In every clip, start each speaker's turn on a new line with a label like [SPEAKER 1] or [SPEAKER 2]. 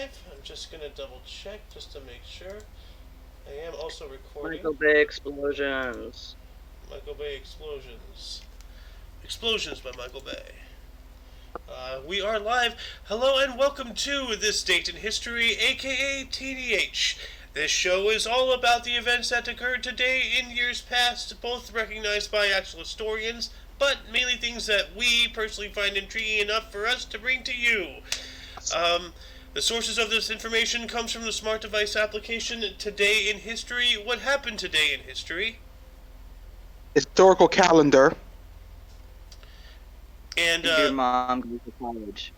[SPEAKER 1] live. I'm just gonna double check just to make sure. I am also recording.
[SPEAKER 2] Michael Bay explosions.
[SPEAKER 1] Michael Bay Explosions. Explosions by Michael Bay. We are live. Hello and welcome to This Date in History, aka TDH. This show is all about the events that occurred today in years past, both recognized by actual historians, but mainly things that we personally find intriguing enough for us to bring to you. The sources of this information comes from the smart device application Today in History. What happened today in history?
[SPEAKER 3] Historical calendar.
[SPEAKER 1] And
[SPEAKER 2] Your mom goes to college.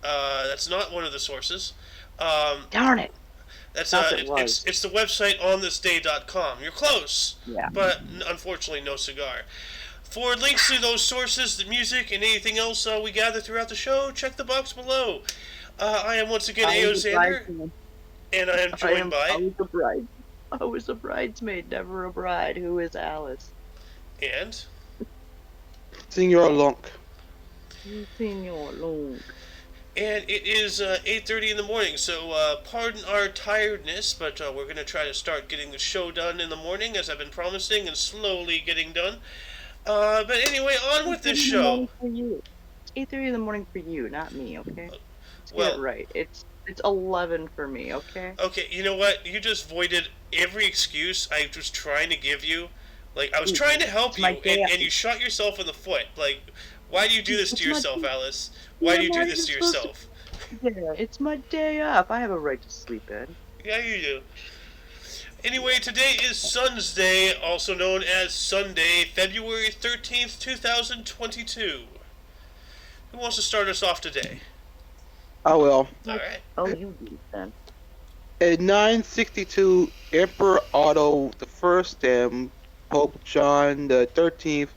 [SPEAKER 1] that's not one of the sources.
[SPEAKER 2] Darn it!
[SPEAKER 1] That's
[SPEAKER 2] It's
[SPEAKER 1] the website onthisday.com. You're close,
[SPEAKER 2] yeah.
[SPEAKER 1] But unfortunately no cigar. For links to those sources, the music, and anything else we gather throughout the show, check the box below. I am once again A.O. Xander, and I am joined by...
[SPEAKER 2] I was a bridesmaid, never a bride. Who is Alice?
[SPEAKER 1] And?
[SPEAKER 3] Senor Lunk.
[SPEAKER 2] Senor Lunk.
[SPEAKER 1] And it is 8:30 in the morning, so pardon our tiredness, but we're going to try to start getting the show done in the morning, as I've been promising, and slowly getting done. But anyway, on with this show.
[SPEAKER 2] It's 8:30 in the morning for you, not me, okay?
[SPEAKER 1] Well,
[SPEAKER 2] get it right. It's 11 for me, okay?
[SPEAKER 1] Okay, you know what? You just voided every excuse I was trying to give you. Like, I was trying to help you, and you shot yourself in the foot. Like, why do you do this to yourself, Alice? Why do you do this to yourself?
[SPEAKER 2] Yeah, it's my day off. I have a right to sleep in.
[SPEAKER 1] Yeah, you do. Anyway, today is Sun's Day, also known as Sunday, February 13th, 2022. Who wants to start us off today?
[SPEAKER 3] I will.
[SPEAKER 1] Alright.
[SPEAKER 2] Oh, you do then.
[SPEAKER 3] In 962, Emperor Otto I and Pope John the 13th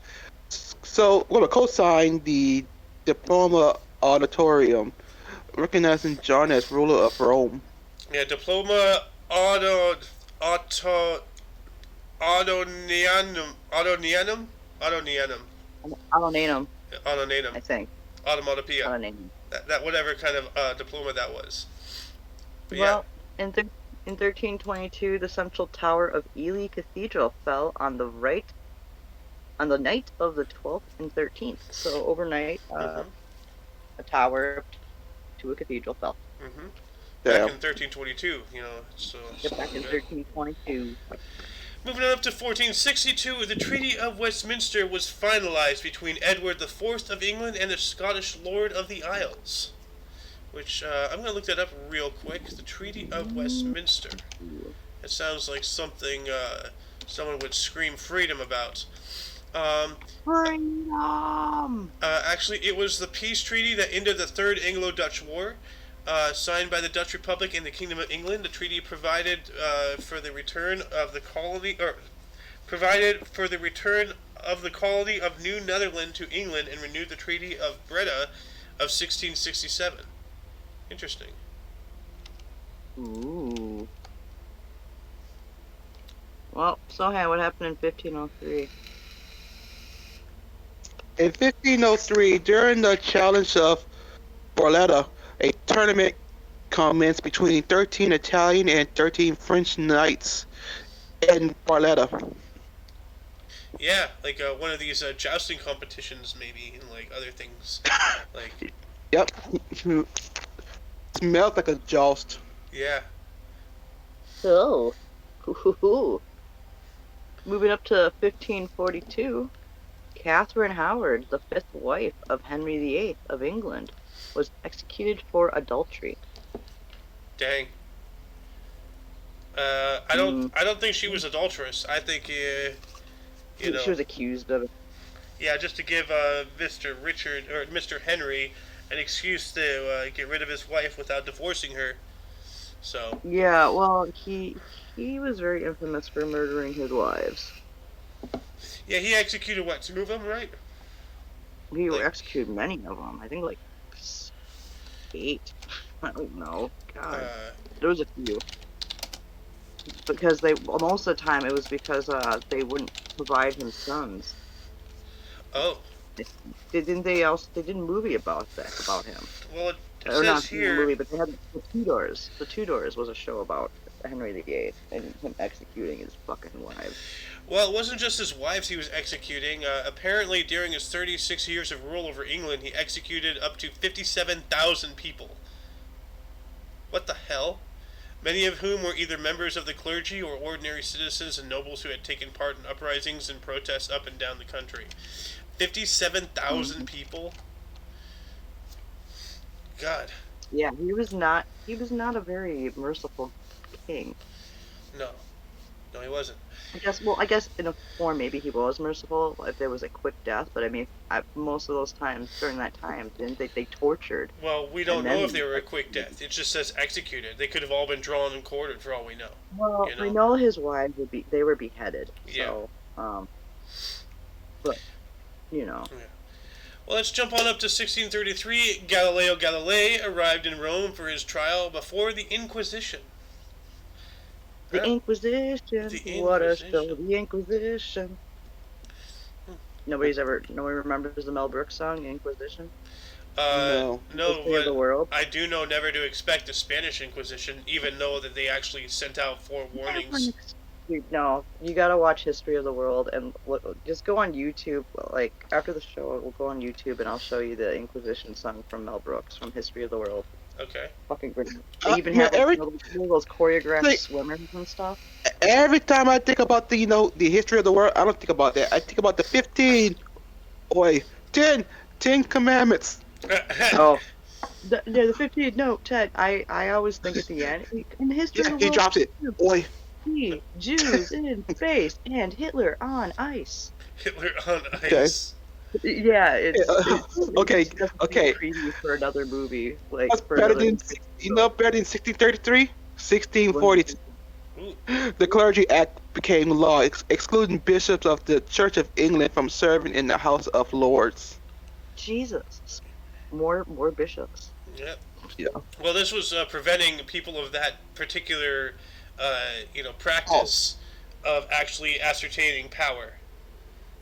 [SPEAKER 3] co-signed the Diploma Auditorium, recognizing John as ruler of Rome.
[SPEAKER 1] Yeah, Diploma Autonianum,
[SPEAKER 2] I think.
[SPEAKER 1] Automatopoeia.
[SPEAKER 2] Autonatum.
[SPEAKER 1] That whatever kind of diploma that was. But
[SPEAKER 2] well, in 1322, the central tower of Ely Cathedral fell on the night of the 12th and 13th. So overnight, a tower to a cathedral fell.
[SPEAKER 1] Mm-hmm. Back in 1322, So
[SPEAKER 2] back in 1322.
[SPEAKER 1] Moving on up to 1462, the Treaty of Westminster was finalized between Edward IV of England and the Scottish Lord of the Isles. Which, I'm going to look that up real quick. The Treaty of Westminster. It sounds like something someone would scream freedom about.
[SPEAKER 2] Freedom!
[SPEAKER 1] Actually, it was the peace treaty that ended the Third Anglo-Dutch War. Signed by the Dutch Republic and the Kingdom of England. The treaty provided for the return of the colony of New Netherland to England, and renewed the Treaty of Breda of 1667. Interesting.
[SPEAKER 2] Ooh. Well, so hey, what happened in 1503?
[SPEAKER 3] In 1503, during the Challenge of Barletta, a tournament commenced between 13 Italian and 13 French knights in Barletta.
[SPEAKER 1] Yeah, like one of these jousting competitions, maybe, and like other things. Like.
[SPEAKER 3] Yep. Smells like a joust.
[SPEAKER 1] Yeah.
[SPEAKER 2] Oh. Ooh. Moving up to 1542, Catherine Howard, the fifth wife of Henry VIII of England, was executed for adultery.
[SPEAKER 1] Dang. I don't think she was adulterous. I think
[SPEAKER 2] she was accused of it.
[SPEAKER 1] Yeah, just to give Mr. Henry an excuse to get rid of his wife without divorcing her. So.
[SPEAKER 2] Yeah, well, he was very infamous for murdering his wives.
[SPEAKER 1] Yeah, he executed what, 2 of them, right?
[SPEAKER 2] He executed many of them. I think 8. I don't know. God, there was a few. Because most of the time it was because they wouldn't provide him sons.
[SPEAKER 1] Oh.
[SPEAKER 2] They did a movie about him.
[SPEAKER 1] Well, It
[SPEAKER 2] or not
[SPEAKER 1] says
[SPEAKER 2] the
[SPEAKER 1] here.
[SPEAKER 2] movie, but they had the Tudors. The Tudors was a show about Henry VIII and him executing his fucking wives.
[SPEAKER 1] Well, it wasn't just his wives he was executing. Apparently, during his 36 years of rule over England, he executed up to 57,000 people. What the hell? Many of whom were either members of the clergy or ordinary citizens and nobles who had taken part in uprisings and protests up and down the country. 57,000 people? God.
[SPEAKER 2] Yeah, he was not a very merciful king.
[SPEAKER 1] No. No, he wasn't.
[SPEAKER 2] I guess in a form maybe he was merciful if there was a quick death, but I mean, most of those times during that time, didn't they tortured?
[SPEAKER 1] Well, we don't know if they were a quick death. It just says executed. They could have all been drawn and quartered for all we know.
[SPEAKER 2] Well,
[SPEAKER 1] you know?
[SPEAKER 2] I know his wives they were beheaded.
[SPEAKER 1] Yeah.
[SPEAKER 2] So, but you know.
[SPEAKER 1] Yeah. Well, let's jump on up to 1633. Galileo Galilei arrived in Rome for his trial before the Inquisition.
[SPEAKER 2] The Inquisition. What a show, the Inquisition. Nobody remembers the Mel Brooks song, Inquisition?
[SPEAKER 1] No,
[SPEAKER 2] but the world.
[SPEAKER 1] I do know never to expect the Spanish Inquisition, even though that they actually sent out forewarnings.
[SPEAKER 2] No, you gotta watch History of the World and just go on YouTube. Like, after the show, we'll go on YouTube and I'll show you the Inquisition song from Mel Brooks from History of the World.
[SPEAKER 1] Okay.
[SPEAKER 2] Fucking great. They even have those choreographed swimmers and stuff.
[SPEAKER 3] Every time I think about the history of the world, I don't think about that. I think about the 10 commandments.
[SPEAKER 2] Oh. The 15, no, Ted, I always think at the end, in the history of the world.
[SPEAKER 3] He drops it. Oi.
[SPEAKER 2] Jews in space and Hitler on ice.
[SPEAKER 1] Hitler on ice.
[SPEAKER 2] Yeah, it's
[SPEAKER 3] okay.
[SPEAKER 2] Preview for another movie, like
[SPEAKER 3] That's better than 1633, 1642. The Clergy Act became law, excluding bishops of the Church of England from serving in the House of Lords.
[SPEAKER 2] Jesus, more bishops.
[SPEAKER 1] Yep.
[SPEAKER 3] Yeah.
[SPEAKER 1] Well, this was preventing people of that particular, practice of actually ascertaining power.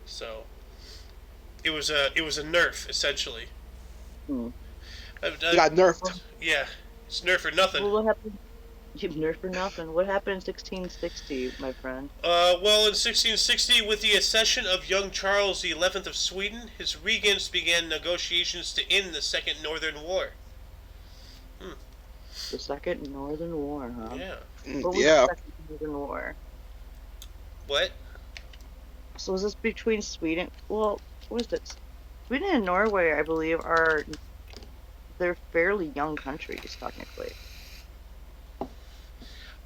[SPEAKER 1] So. It was a nerf essentially.
[SPEAKER 3] Got nerfed.
[SPEAKER 1] Yeah, it's nerf for nothing.
[SPEAKER 2] Well, what happened? Nerf for nothing. What happened in 1660, my friend?
[SPEAKER 1] Well, in 1660, with the accession of young Charles XI of Sweden, his regents began negotiations to end the Second Northern War.
[SPEAKER 2] The Second Northern War, huh?
[SPEAKER 1] Yeah.
[SPEAKER 2] What was the Second Northern War?
[SPEAKER 1] What?
[SPEAKER 2] So was this between Sweden? Well. What is this? Sweden and Norway, I believe, they're fairly young countries, technically.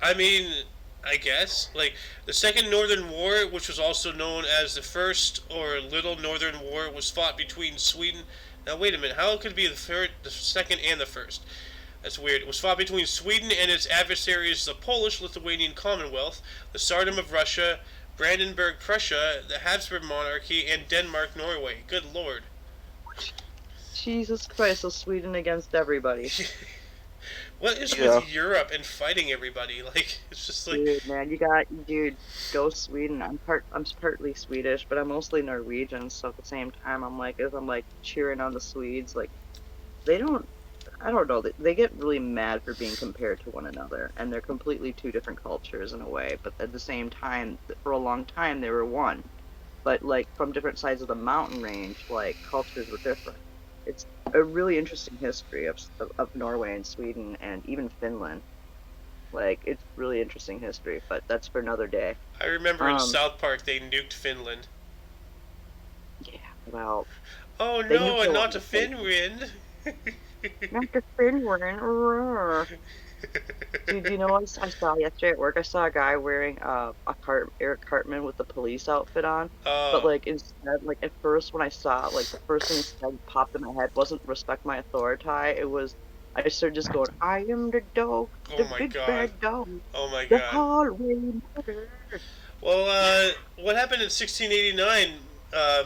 [SPEAKER 1] I mean, I guess. Like, the Second Northern War, which was also known as the First or Little Northern War, was fought between Sweden... Now, wait a minute. How could it be the second and the first? That's weird. It was fought between Sweden and its adversaries, the Polish-Lithuanian Commonwealth, the Tsardom of Russia, Brandenburg, Prussia, the Habsburg monarchy, and Denmark, Norway. Good lord.
[SPEAKER 2] Jesus Christ, so Sweden against everybody.
[SPEAKER 1] What is with Europe and fighting everybody? Like, it's just like...
[SPEAKER 2] Dude, man, go Sweden. I'm partly Swedish, but I'm mostly Norwegian, so at the same time, I'm cheering on the Swedes, like, I don't know, they get really mad for being compared to one another, and they're completely two different cultures in a way, but at the same time, for a long time, they were one. But, like, from different sides of the mountain range, like, cultures were different. It's a really interesting history of Norway and Sweden and even Finland. Like, it's really interesting history, but that's for another day.
[SPEAKER 1] I remember in South Park they nuked Finland.
[SPEAKER 2] Yeah, well...
[SPEAKER 1] Oh no, and not to Finland!
[SPEAKER 2] Not to Finland. Dude, you know what I saw yesterday at work? I saw a guy wearing Eric Cartman with the police outfit on. But, like, instead, like, at first when I saw it, like, the first thing that popped in my head wasn't respect my authority. It was, I started just going, I am the dog, the big bad dog.
[SPEAKER 1] Oh my
[SPEAKER 2] the
[SPEAKER 1] god.
[SPEAKER 2] hallway murder.
[SPEAKER 1] Well, what happened in 1689,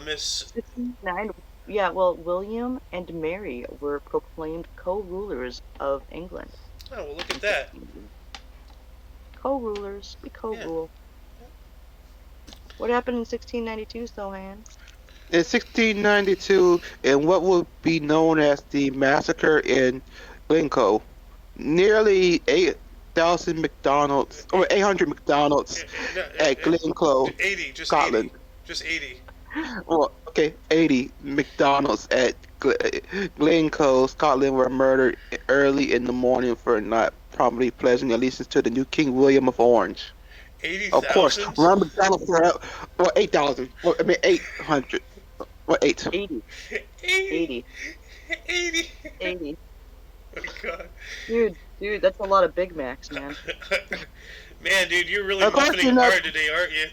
[SPEAKER 1] Miss...
[SPEAKER 2] 1689, yeah, well, William and Mary were proclaimed co-rulers of England.
[SPEAKER 1] Oh, well, look at that.
[SPEAKER 2] Co-rulers. We co-rule. Yeah. What happened in 1692, Sohan?
[SPEAKER 3] In 1692, in what would be known as the massacre in Glencoe. Nearly 8,000 McDonald's, or 800 McDonald's at Glencoe,
[SPEAKER 1] 80, just
[SPEAKER 3] Scotland.
[SPEAKER 1] 80. Just 80.
[SPEAKER 3] Well, okay, 80 McDonald's at Glencoe, Scotland were murdered early in the morning for not properly pledging allegiance to the new King William of Orange. Of course,
[SPEAKER 1] 80,000?
[SPEAKER 3] Ronald McDonald for 8,000. Well, I mean 800. Well, 8.
[SPEAKER 2] 80.
[SPEAKER 1] 80.
[SPEAKER 2] 80.
[SPEAKER 1] 80.
[SPEAKER 2] 80.
[SPEAKER 1] Oh my god.
[SPEAKER 2] Dude, that's a lot of Big Macs, man.
[SPEAKER 1] Man, dude, you're really
[SPEAKER 3] Of course
[SPEAKER 1] muffing
[SPEAKER 3] you're
[SPEAKER 1] it
[SPEAKER 3] not-
[SPEAKER 1] hard today, aren't you?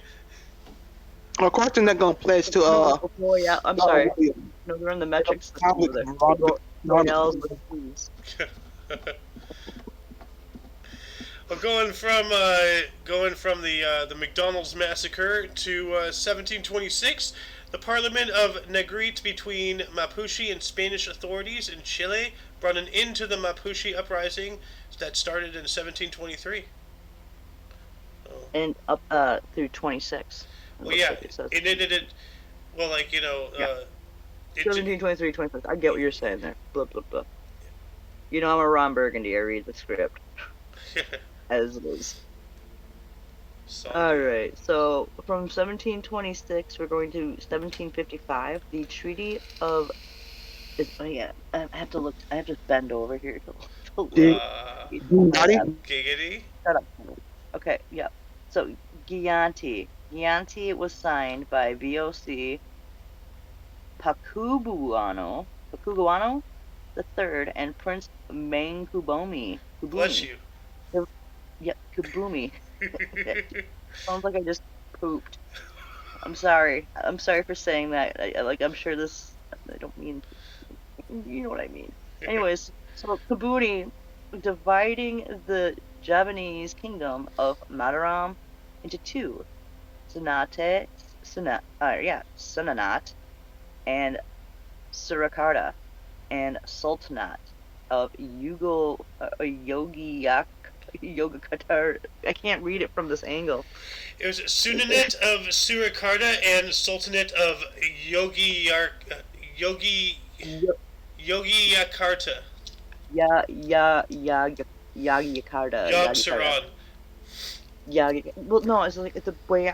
[SPEAKER 3] Of course, they're not gonna pledge to
[SPEAKER 2] Oh, yeah, I'm sorry.
[SPEAKER 3] William.
[SPEAKER 2] No, they're in the metric system
[SPEAKER 3] Ronald-
[SPEAKER 2] over there.
[SPEAKER 3] Ronald-
[SPEAKER 2] Royales with P's.
[SPEAKER 1] Well, going from the McDonald's massacre to 1726, the Parliament of Negrete between Mapuche and Spanish authorities in Chile brought an end to the Mapuche uprising that started in 1723.
[SPEAKER 2] And up through 26.
[SPEAKER 1] Well, yeah,
[SPEAKER 2] Like it says.
[SPEAKER 1] it well, like, you know,
[SPEAKER 2] Yeah.
[SPEAKER 1] it,
[SPEAKER 2] 17, 23, 26. I get what you're saying there. Blah, blah, blah. You know, I'm a Ron Burgundy. I read the script as it is.
[SPEAKER 1] so,
[SPEAKER 2] Alright, so from 1726, we're going to 1755. The Treaty of... oh, yeah, I have to look... I have to bend over here to look.
[SPEAKER 1] giggity.
[SPEAKER 2] Shut up. Okay, yeah. So, Gianti. Gianti was signed by VOC Pakubuano the Third and Prince Mangubumi.
[SPEAKER 1] Bless you.
[SPEAKER 2] Yeah, Kubumi. Sounds like I just pooped. I'm sorry. I'm sorry for saying that. I'm sure this... I don't mean... You know what I mean. Anyways, so Kubuni dividing the Javanese kingdom of Mataram into two. Sanat and Surakarta, and Sultanate of Yogyakarta. I can't read it from this angle.
[SPEAKER 1] It was Sunanate of Surakarta and Sultanate of Yogyakarta.
[SPEAKER 2] Yogyakarta.
[SPEAKER 1] Yogsaran.
[SPEAKER 2] Yeah, well, no, it's like the way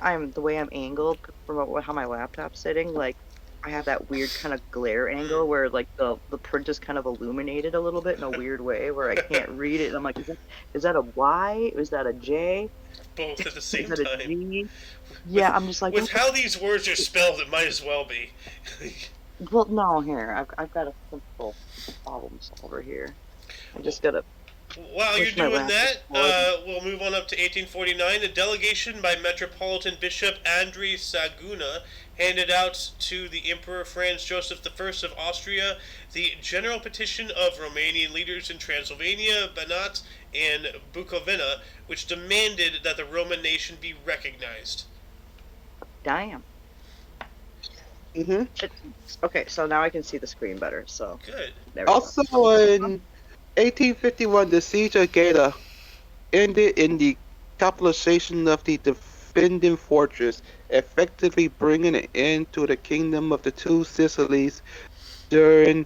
[SPEAKER 2] I'm angled from how my laptop's sitting. Like, I have that weird kind of glare angle where like the print is kind of illuminated a little bit in a weird way where I can't read it. And I'm like, is that a Y? Is that a J?
[SPEAKER 1] Both at the same
[SPEAKER 2] Is that
[SPEAKER 1] time.
[SPEAKER 2] a G? Yeah, I'm just like,
[SPEAKER 1] With how these words are spelled, it might as well be.
[SPEAKER 2] well, no, here I've got a simple problem solver here. I just gotta.
[SPEAKER 1] While you're
[SPEAKER 2] Push my
[SPEAKER 1] doing that,
[SPEAKER 2] laptop
[SPEAKER 1] we'll move on up to 1849. A delegation by Metropolitan Bishop Andrei Saguna handed out to the Emperor Franz Joseph I of Austria the general petition of Romanian leaders in Transylvania, Banat, and Bukovina, which demanded that the Roman nation be recognized.
[SPEAKER 2] Damn.
[SPEAKER 3] Mm-hmm.
[SPEAKER 2] Okay, so now I can see the screen better. So
[SPEAKER 1] Good.
[SPEAKER 2] there we go.
[SPEAKER 3] Also in 1851, the siege of Gaeta ended in the capitulation of the defending fortress, effectively bringing an end to the kingdom of the two Sicilies during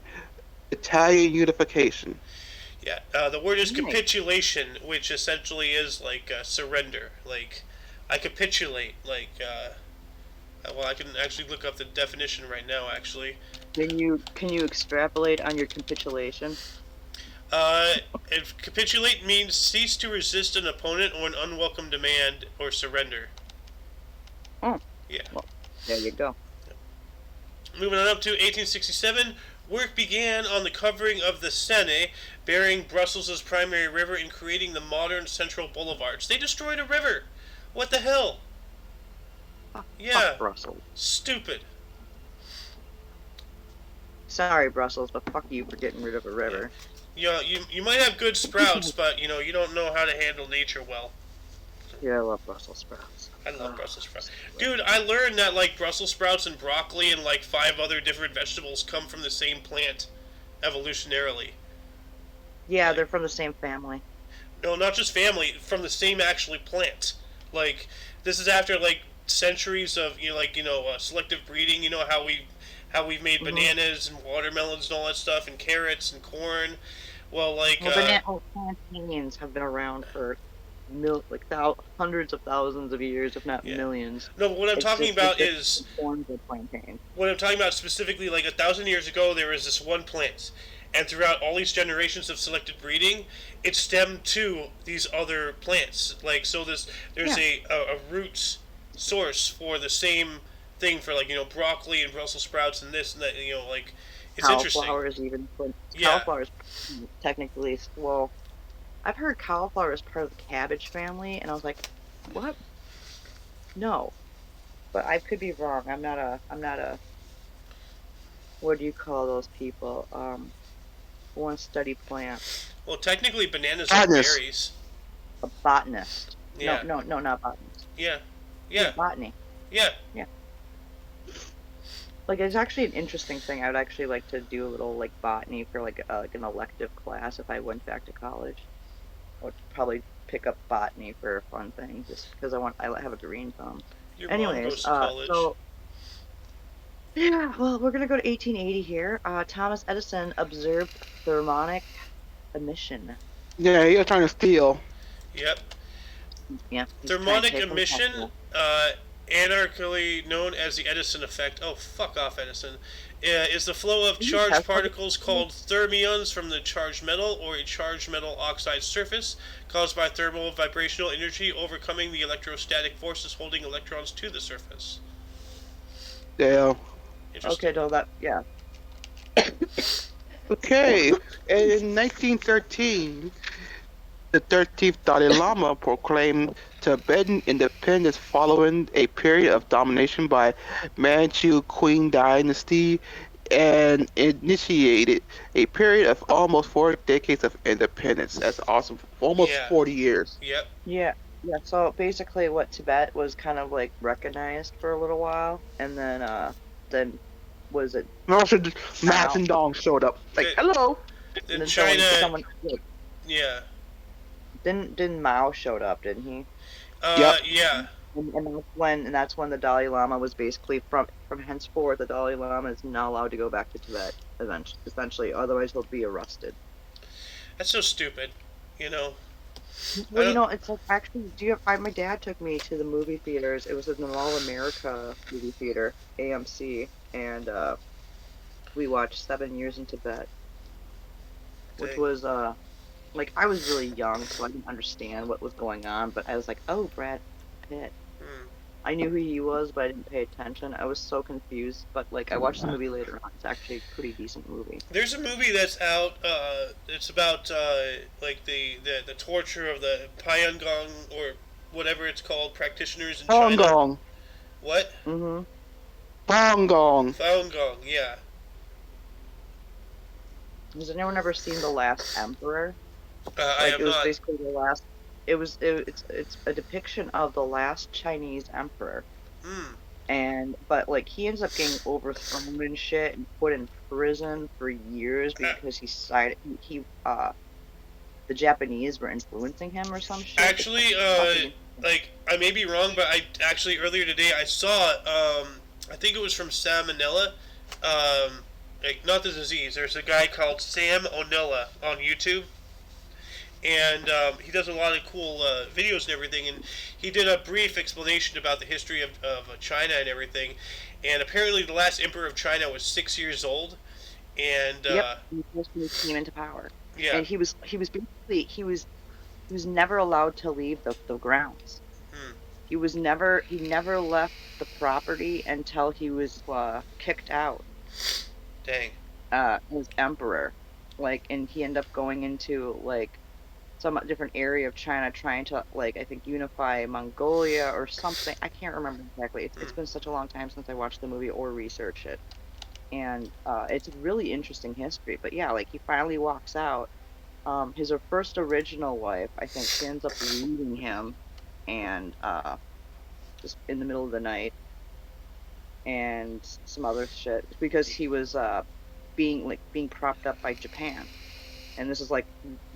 [SPEAKER 3] Italian unification.
[SPEAKER 1] Yeah, the word is
[SPEAKER 2] Nice.
[SPEAKER 1] capitulation, which essentially is like surrender. Like, I capitulate. Like, well, I can actually look up the definition right now, actually.
[SPEAKER 2] Can you extrapolate on your capitulation?
[SPEAKER 1] If capitulate means cease to resist an opponent or an unwelcome demand or surrender.
[SPEAKER 2] Oh.
[SPEAKER 1] Yeah.
[SPEAKER 2] Well, there you go.
[SPEAKER 1] Moving on up to 1867, work began on the covering of the Seine, burying Brussels' as primary river and creating the modern central boulevards. They destroyed a river. What the hell? Yeah.
[SPEAKER 2] Fuck Brussels.
[SPEAKER 1] Stupid.
[SPEAKER 2] Sorry, Brussels, but fuck you for getting rid of a river.
[SPEAKER 1] You know, you might have good sprouts, but you know you don't know how to handle nature well.
[SPEAKER 2] Yeah, I love Brussels sprouts.
[SPEAKER 1] I love Brussels sprouts. Dude, I learned that like Brussels sprouts and broccoli and like 5 other different vegetables come from the same plant, evolutionarily.
[SPEAKER 2] Yeah, they're from the same family.
[SPEAKER 1] No, not just family, from the same actually plant. Like, this is after like centuries of selective breeding. You know how we've made bananas and watermelons and all that stuff, and carrots and corn. Well, like,
[SPEAKER 2] Well, plantains have been around for hundreds of thousands of years, if not
[SPEAKER 1] yeah.
[SPEAKER 2] millions.
[SPEAKER 1] No, but what I'm
[SPEAKER 2] It's
[SPEAKER 1] talking
[SPEAKER 2] just the
[SPEAKER 1] about is
[SPEAKER 2] different forms of plantain.
[SPEAKER 1] what I'm talking about specifically, like 1,000 years ago, there was this one plant, and throughout all these generations of selective breeding, it stemmed to these other plants. Like, so there's
[SPEAKER 2] Yeah.
[SPEAKER 1] a root source for the same thing for, like, broccoli and Brussels sprouts and this and that. Like, it's interesting.
[SPEAKER 2] Cauliflowers even.
[SPEAKER 1] Yeah.
[SPEAKER 2] Cauliflowers technically, well, I've heard cauliflower is part of the cabbage family, and I was like, what? No, but I could be wrong. I'm not a, what do you call those people? Who want to study plants?
[SPEAKER 1] Well, technically, bananas are
[SPEAKER 3] Sadness.
[SPEAKER 1] berries.
[SPEAKER 2] A botanist.
[SPEAKER 1] Yeah.
[SPEAKER 2] No, not botanist.
[SPEAKER 1] Yeah.
[SPEAKER 2] Yeah,
[SPEAKER 1] Yeah.
[SPEAKER 2] botany.
[SPEAKER 1] Yeah.
[SPEAKER 2] Yeah. Like, it's actually an interesting thing. I would actually like to do a little, like, botany for, like an elective class if I went back to college. I would probably pick up botany for a fun thing, just because I have a green thumb.
[SPEAKER 1] Your mom
[SPEAKER 2] Anyways,
[SPEAKER 1] goes to college.
[SPEAKER 2] Yeah, well, we're gonna go to 1880 here. Thomas Edison observed thermonic emission.
[SPEAKER 3] Yeah, you're trying to steal.
[SPEAKER 1] Yep.
[SPEAKER 2] Yeah.
[SPEAKER 1] Thermonic emission, anarchically known as the Edison effect. Oh, fuck off, Edison. Is the flow of charged particles called thermions from the charged metal or a charged metal oxide surface caused by thermal vibrational energy overcoming the electrostatic forces holding electrons to the surface.
[SPEAKER 3] Yeah.
[SPEAKER 2] Okay, no, yeah.
[SPEAKER 3] Okay, in 1913, the 13th Dalai Lama proclaimed Tibetan independence following a period of domination by Manchu Qing dynasty and initiated a period of almost 4 decades of independence. That's awesome. Almost 40 years.
[SPEAKER 1] Yep.
[SPEAKER 2] Yeah. So basically, what Tibet was kind of like recognized for a little while, and then was it?
[SPEAKER 3] Mao Zedong showed up. Like, hello.
[SPEAKER 1] Then
[SPEAKER 2] China.
[SPEAKER 1] Yeah.
[SPEAKER 2] Didn't Mao showed up? Didn't he?
[SPEAKER 1] Yep. Yeah.
[SPEAKER 2] And that's when the Dalai Lama was basically from henceforth the Dalai Lama is not allowed to go back to Tibet eventually, otherwise he'll be arrested.
[SPEAKER 1] That's so stupid,
[SPEAKER 2] Well, it's like, actually, my dad took me to the movie theaters. It was in the Mall America movie theater, AMC, and we watched 7 Years in Tibet, which was like, I was really young, so I didn't understand what was going on, but I was like, oh, Brad Pitt. I knew who he was, but I didn't pay attention. I was so confused, but like, I watched the movie later on. It's actually a pretty decent movie.
[SPEAKER 1] There's a movie that's out. It's about like the torture of the Falun Gong or whatever it's called practitioners in China.
[SPEAKER 3] Falun Gong.
[SPEAKER 1] What?
[SPEAKER 2] Mm-hmm.
[SPEAKER 3] Falun Gong.
[SPEAKER 1] Falun Gong. Yeah.
[SPEAKER 2] Has anyone ever seen The Last Emperor?
[SPEAKER 1] I have
[SPEAKER 2] it was
[SPEAKER 1] not.
[SPEAKER 2] Basically the last. It's a depiction of the last Chinese emperor. But like, he ends up getting overthrown and shit and put in prison for years because the Japanese were influencing him or some shit.
[SPEAKER 1] Actually, like, I may be wrong, but I actually earlier today I saw I think it was from Salmonella, like, not the disease. There's a guy called Sam Onella on YouTube. And he does a lot of cool videos and everything, and he did a brief explanation about the history of China and everything. And apparently, the last emperor of China was 6 years old, and
[SPEAKER 2] he came into power.
[SPEAKER 1] Yeah,
[SPEAKER 2] and he was never allowed to leave the grounds. He never left the property until he was kicked out.
[SPEAKER 1] Dang.
[SPEAKER 2] As emperor, like, and he ended up going into like some different area of China, trying to, like, I think unify Mongolia or something. I can't remember exactly. It's been such a long time since I watched the movie or researched it, and it's a really interesting history. But yeah, like, he finally walks out. His first original wife, I think, she ends up leaving him, and just in the middle of the night, and some other shit, because he was being propped up by Japan. And this is like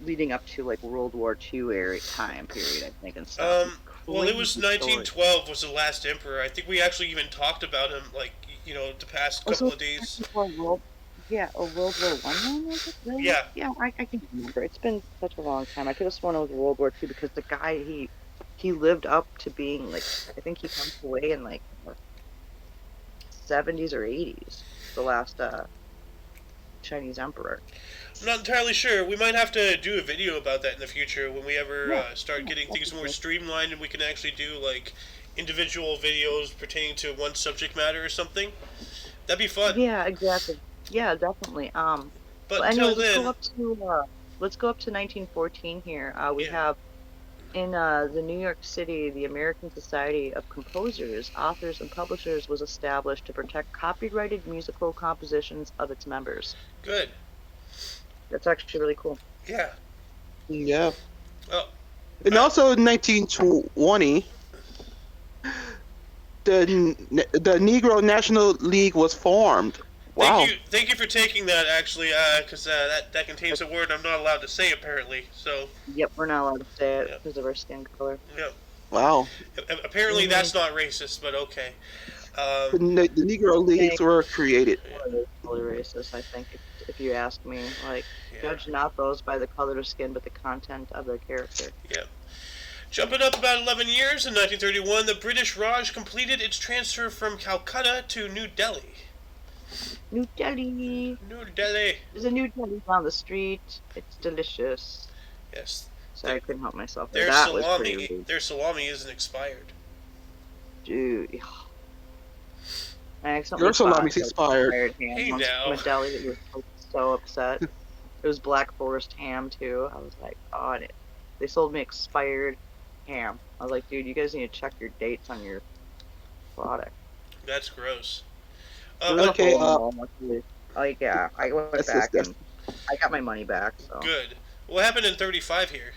[SPEAKER 2] leading up to like World War II time period, I think, and stuff.
[SPEAKER 1] Well, it was 1912 was the last emperor. I think we actually even talked about him, like, the past couple of days.
[SPEAKER 2] Yeah, a World War I one, was it? Really?
[SPEAKER 1] Yeah.
[SPEAKER 2] Yeah, I can remember. It's been such a long time. I could have sworn it was World War II because the guy, he lived up to being, like, I think he passed away in, like, the 70s or 80s, the last Chinese emperor.
[SPEAKER 1] I'm not entirely sure. We might have to do a video about that in the future when we ever
[SPEAKER 2] Yeah,
[SPEAKER 1] start getting things more
[SPEAKER 2] definitely.
[SPEAKER 1] streamlined and we can actually do like individual videos pertaining to one subject matter or something. That'd be fun.
[SPEAKER 2] Yeah, exactly. Yeah, definitely.
[SPEAKER 1] But
[SPEAKER 2] But
[SPEAKER 1] until
[SPEAKER 2] anyways,
[SPEAKER 1] then,
[SPEAKER 2] let's go up to 1914 here. We
[SPEAKER 1] yeah,
[SPEAKER 2] have in the New York City, the American Society of Composers, Authors, and Publishers was established to protect copyrighted musical compositions of its members.
[SPEAKER 1] good.
[SPEAKER 2] That's actually really cool.
[SPEAKER 1] Yeah.
[SPEAKER 3] Yeah.
[SPEAKER 1] Oh,
[SPEAKER 3] And also in 1920, the Negro National League was formed. Wow.
[SPEAKER 1] thank you for taking that. Actually, because that contains a word I'm not allowed to say apparently. So.
[SPEAKER 2] Yep, we're not allowed to say it
[SPEAKER 1] Yeah.
[SPEAKER 2] because of our skin color.
[SPEAKER 1] Yeah.
[SPEAKER 3] Wow.
[SPEAKER 1] Apparently, that's not racist, but okay.
[SPEAKER 3] The Negro Leagues were created.
[SPEAKER 2] Totally racist, I think, if you ask me. Like,
[SPEAKER 1] Yeah.
[SPEAKER 2] judge not those by the color of skin, but the content of their character.
[SPEAKER 1] Yeah. Jumping up about 11 years, in 1931, the British Raj completed its transfer from Calcutta to New Delhi.
[SPEAKER 2] New Delhi.
[SPEAKER 1] New Delhi.
[SPEAKER 2] There's a New Delhi down the street. It's delicious.
[SPEAKER 1] Yes.
[SPEAKER 2] Sorry, I couldn't help myself.
[SPEAKER 1] Their
[SPEAKER 2] That was pretty
[SPEAKER 1] salami.
[SPEAKER 2] rude.
[SPEAKER 1] Their salami isn't expired.
[SPEAKER 2] Dude. I accidentally
[SPEAKER 3] Your salami's
[SPEAKER 2] bought,
[SPEAKER 3] expired.
[SPEAKER 2] ham
[SPEAKER 1] Hey,
[SPEAKER 2] once
[SPEAKER 1] now.
[SPEAKER 2] from a deli that was so upset. It was Black Forest ham too. I was like, oh, and they sold me expired ham. I was like, dude, you guys need to check your dates on your product.
[SPEAKER 1] That's gross.
[SPEAKER 2] It was a
[SPEAKER 3] Okay,
[SPEAKER 2] whole like, yeah, I went
[SPEAKER 3] That's
[SPEAKER 2] back and
[SPEAKER 3] disgusting.
[SPEAKER 2] I got my money back. So
[SPEAKER 1] Good. What happened in 35 here?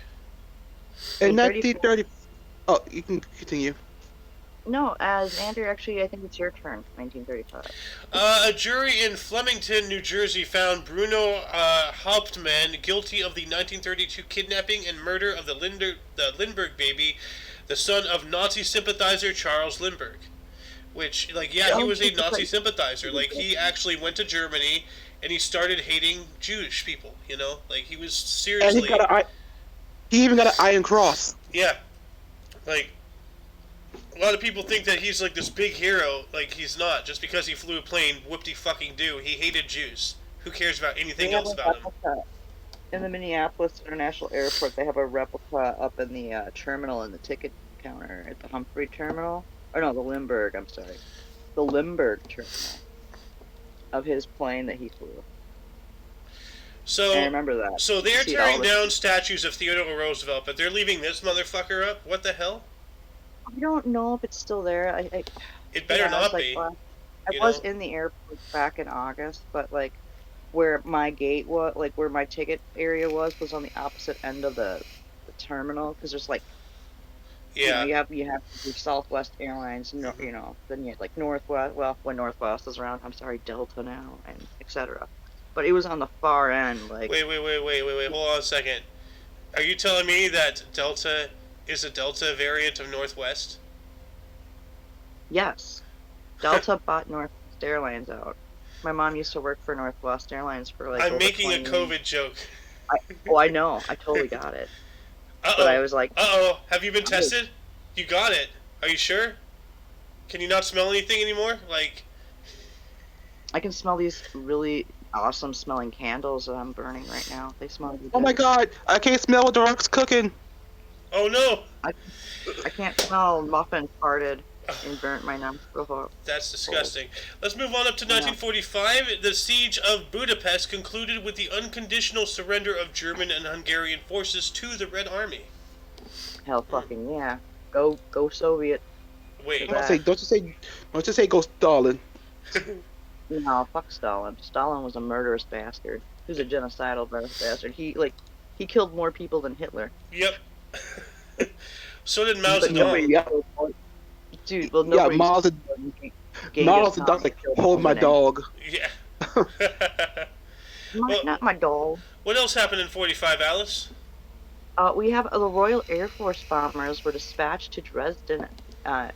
[SPEAKER 3] In 1930. Oh, you can continue.
[SPEAKER 2] no, as Andrew, actually, I think it's your turn. 1935.
[SPEAKER 1] A jury in Flemington, New Jersey found Bruno Hauptmann guilty of the 1932 kidnapping and murder of the Lindbergh baby, the son of Nazi sympathizer Charles Lindbergh. Which, like, yeah, he was a Nazi sympathizer. Like, he actually went to Germany and he started hating Jewish people, you know? Like, he was seriously...
[SPEAKER 3] And he even got an Iron Cross.
[SPEAKER 1] Yeah. Like, a lot of people think that he's like this big hero. Like, he's not. Just because he flew a plane, whoop-de-fucking-do. He hated Jews. Who cares about anything else about him?
[SPEAKER 2] In the Minneapolis International Airport, they have a replica up in the terminal in the ticket counter at the Humphrey terminal. Or no, the Lindbergh, I'm sorry. The Lindbergh terminal of his plane that he flew.
[SPEAKER 1] So,
[SPEAKER 2] I remember that.
[SPEAKER 1] So they're tearing down statues of Theodore Roosevelt, but they're leaving this motherfucker up? What the hell?
[SPEAKER 2] I don't know if it's still there.
[SPEAKER 1] It better not be.
[SPEAKER 2] I was in the airport back in August, but like where my gate was, like where my ticket area was on the opposite end of the terminal, because there's like,
[SPEAKER 1] yeah,
[SPEAKER 2] you have your Southwest Airlines, you know, then you have like Northwest. Well, when Northwest is around, I'm sorry, Delta now, and etc. But it was on the far end, like.
[SPEAKER 1] Wait, hold on a second. Are you telling me that Delta is a Delta variant of Northwest?
[SPEAKER 2] Yes. Delta bought Northwest Airlines out. My mom used to work for Northwest Airlines for like.
[SPEAKER 1] I'm making a COVID joke.
[SPEAKER 2] I know. I totally got it.
[SPEAKER 1] Uh-oh.
[SPEAKER 2] But I was like.
[SPEAKER 1] Uh-oh. Have you been tested? You got it. Are you sure? Can you not smell anything anymore? Like.
[SPEAKER 2] I can smell these really awesome smelling candles that I'm burning right now. They smell really good.
[SPEAKER 3] Oh my god, I can't smell what the rock's cooking.
[SPEAKER 1] Oh no!
[SPEAKER 2] I can't smell muffin farted and burnt my nostril.
[SPEAKER 1] That's disgusting. Let's move on up to 1945. The siege of Budapest concluded with the unconditional surrender of German and Hungarian forces to the Red Army.
[SPEAKER 2] Hell fucking yeah. Go Soviet.
[SPEAKER 1] Wait.
[SPEAKER 3] Don't you say go Stalin.
[SPEAKER 2] No, fuck Stalin. Stalin was a murderous bastard. He was a genocidal bastard. He killed more people than Hitler.
[SPEAKER 1] Yep. So did Mao Zedong.
[SPEAKER 2] Dude, well,
[SPEAKER 3] yeah, Mao Zedong like, hold my dog.
[SPEAKER 1] Yeah.
[SPEAKER 2] Not my dog.
[SPEAKER 1] What else happened in 45, Alice?
[SPEAKER 2] We have the Royal Air Force bombers were dispatched to Dresden,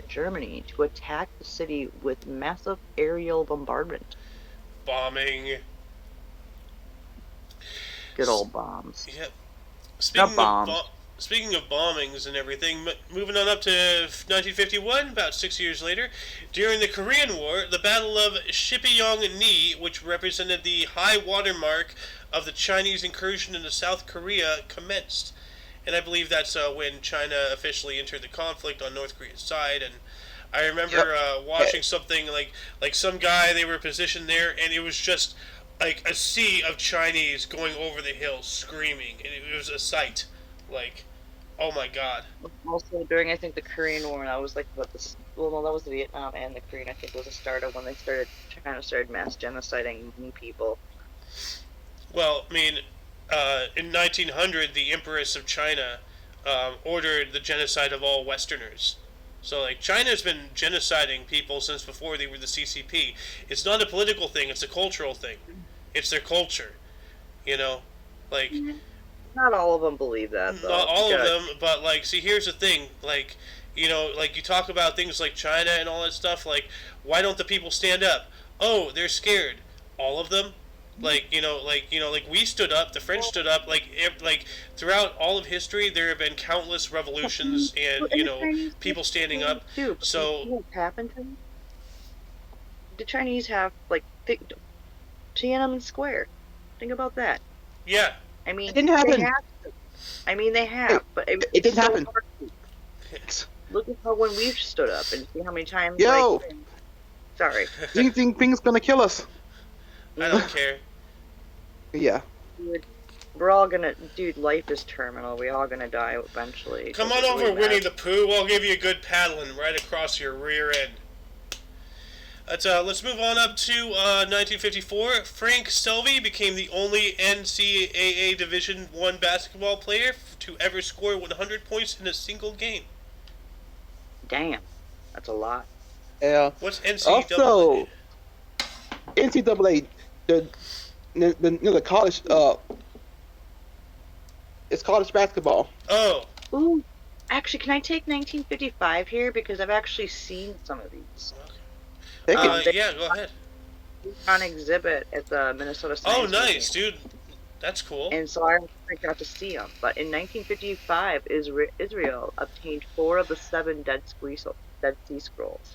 [SPEAKER 2] Germany, to attack the city with massive aerial bombardment.
[SPEAKER 1] Bombing.
[SPEAKER 2] Good old bombs.
[SPEAKER 1] Yep.
[SPEAKER 2] Not bombs.
[SPEAKER 1] Speaking of bombings and everything, moving on up to 1951, about 6 years later, during the Korean War, the Battle of Shipyong-ni, which represented the high water mark of the Chinese incursion into South Korea, commenced. And I believe that's when China officially entered the conflict on North Korea's side. And I remember watching something like some guy, they were positioned there, and it was just like a sea of Chinese going over the hill screaming, and it was a sight. Like, oh my god.
[SPEAKER 2] Also, during, I think, the Korean War, and I was like, well, no, that was the Vietnam and the Korean, I think, was a start of when China started mass genociding people.
[SPEAKER 1] Well, I mean, in 1900, the Empress of China ordered the genocide of all Westerners. So, like, China's been genociding people since before they were the CCP. It's not a political thing, it's a cultural thing. It's their culture, you know? Like...
[SPEAKER 2] Not all of them believe that, though.
[SPEAKER 1] Not all of them, but, like, see, here's the thing. Like, you know, like, you talk about things like China and all that stuff. Like, why don't the people stand up? Oh, they're scared. All of them? Like we stood up, the French stood up. Like, throughout all of history, there have been countless revolutions and, you know, people standing up. So...
[SPEAKER 2] What happened to them? The Chinese have, like, Tiananmen Square. Think about that.
[SPEAKER 1] Yeah.
[SPEAKER 2] I mean,
[SPEAKER 3] it didn't happen.
[SPEAKER 2] They have, but it
[SPEAKER 3] didn't happen.
[SPEAKER 2] Look at how when we've stood up and see how many times.
[SPEAKER 3] Yo.
[SPEAKER 2] Like, sorry.
[SPEAKER 3] Do you think Ping's gonna kill us?
[SPEAKER 1] I don't care.
[SPEAKER 3] Yeah.
[SPEAKER 2] Dude, we're all gonna. Dude, life is terminal. We're all gonna die eventually.
[SPEAKER 1] Come on over, Winnie the Pooh. I'll give you a good paddling right across your rear end. Let's move on up to 1954. Frank Selvey became the only NCAA Division I basketball player to ever score 100 points in a single game.
[SPEAKER 2] Damn, that's a lot.
[SPEAKER 3] Yeah.
[SPEAKER 1] What's NCAA?
[SPEAKER 3] Also, NCAA, the college, it's college basketball.
[SPEAKER 1] Oh.
[SPEAKER 2] Ooh, actually, can I take 1955 here because I've actually seen some of these.
[SPEAKER 1] Yeah, go ahead.
[SPEAKER 2] On exhibit at the Minnesota Science
[SPEAKER 1] Oh, nice,
[SPEAKER 2] Museum.
[SPEAKER 1] dude. That's cool.
[SPEAKER 2] And so I got to see them. But in 1955, Israel obtained 4 of the 7 Dead Sea Scrolls.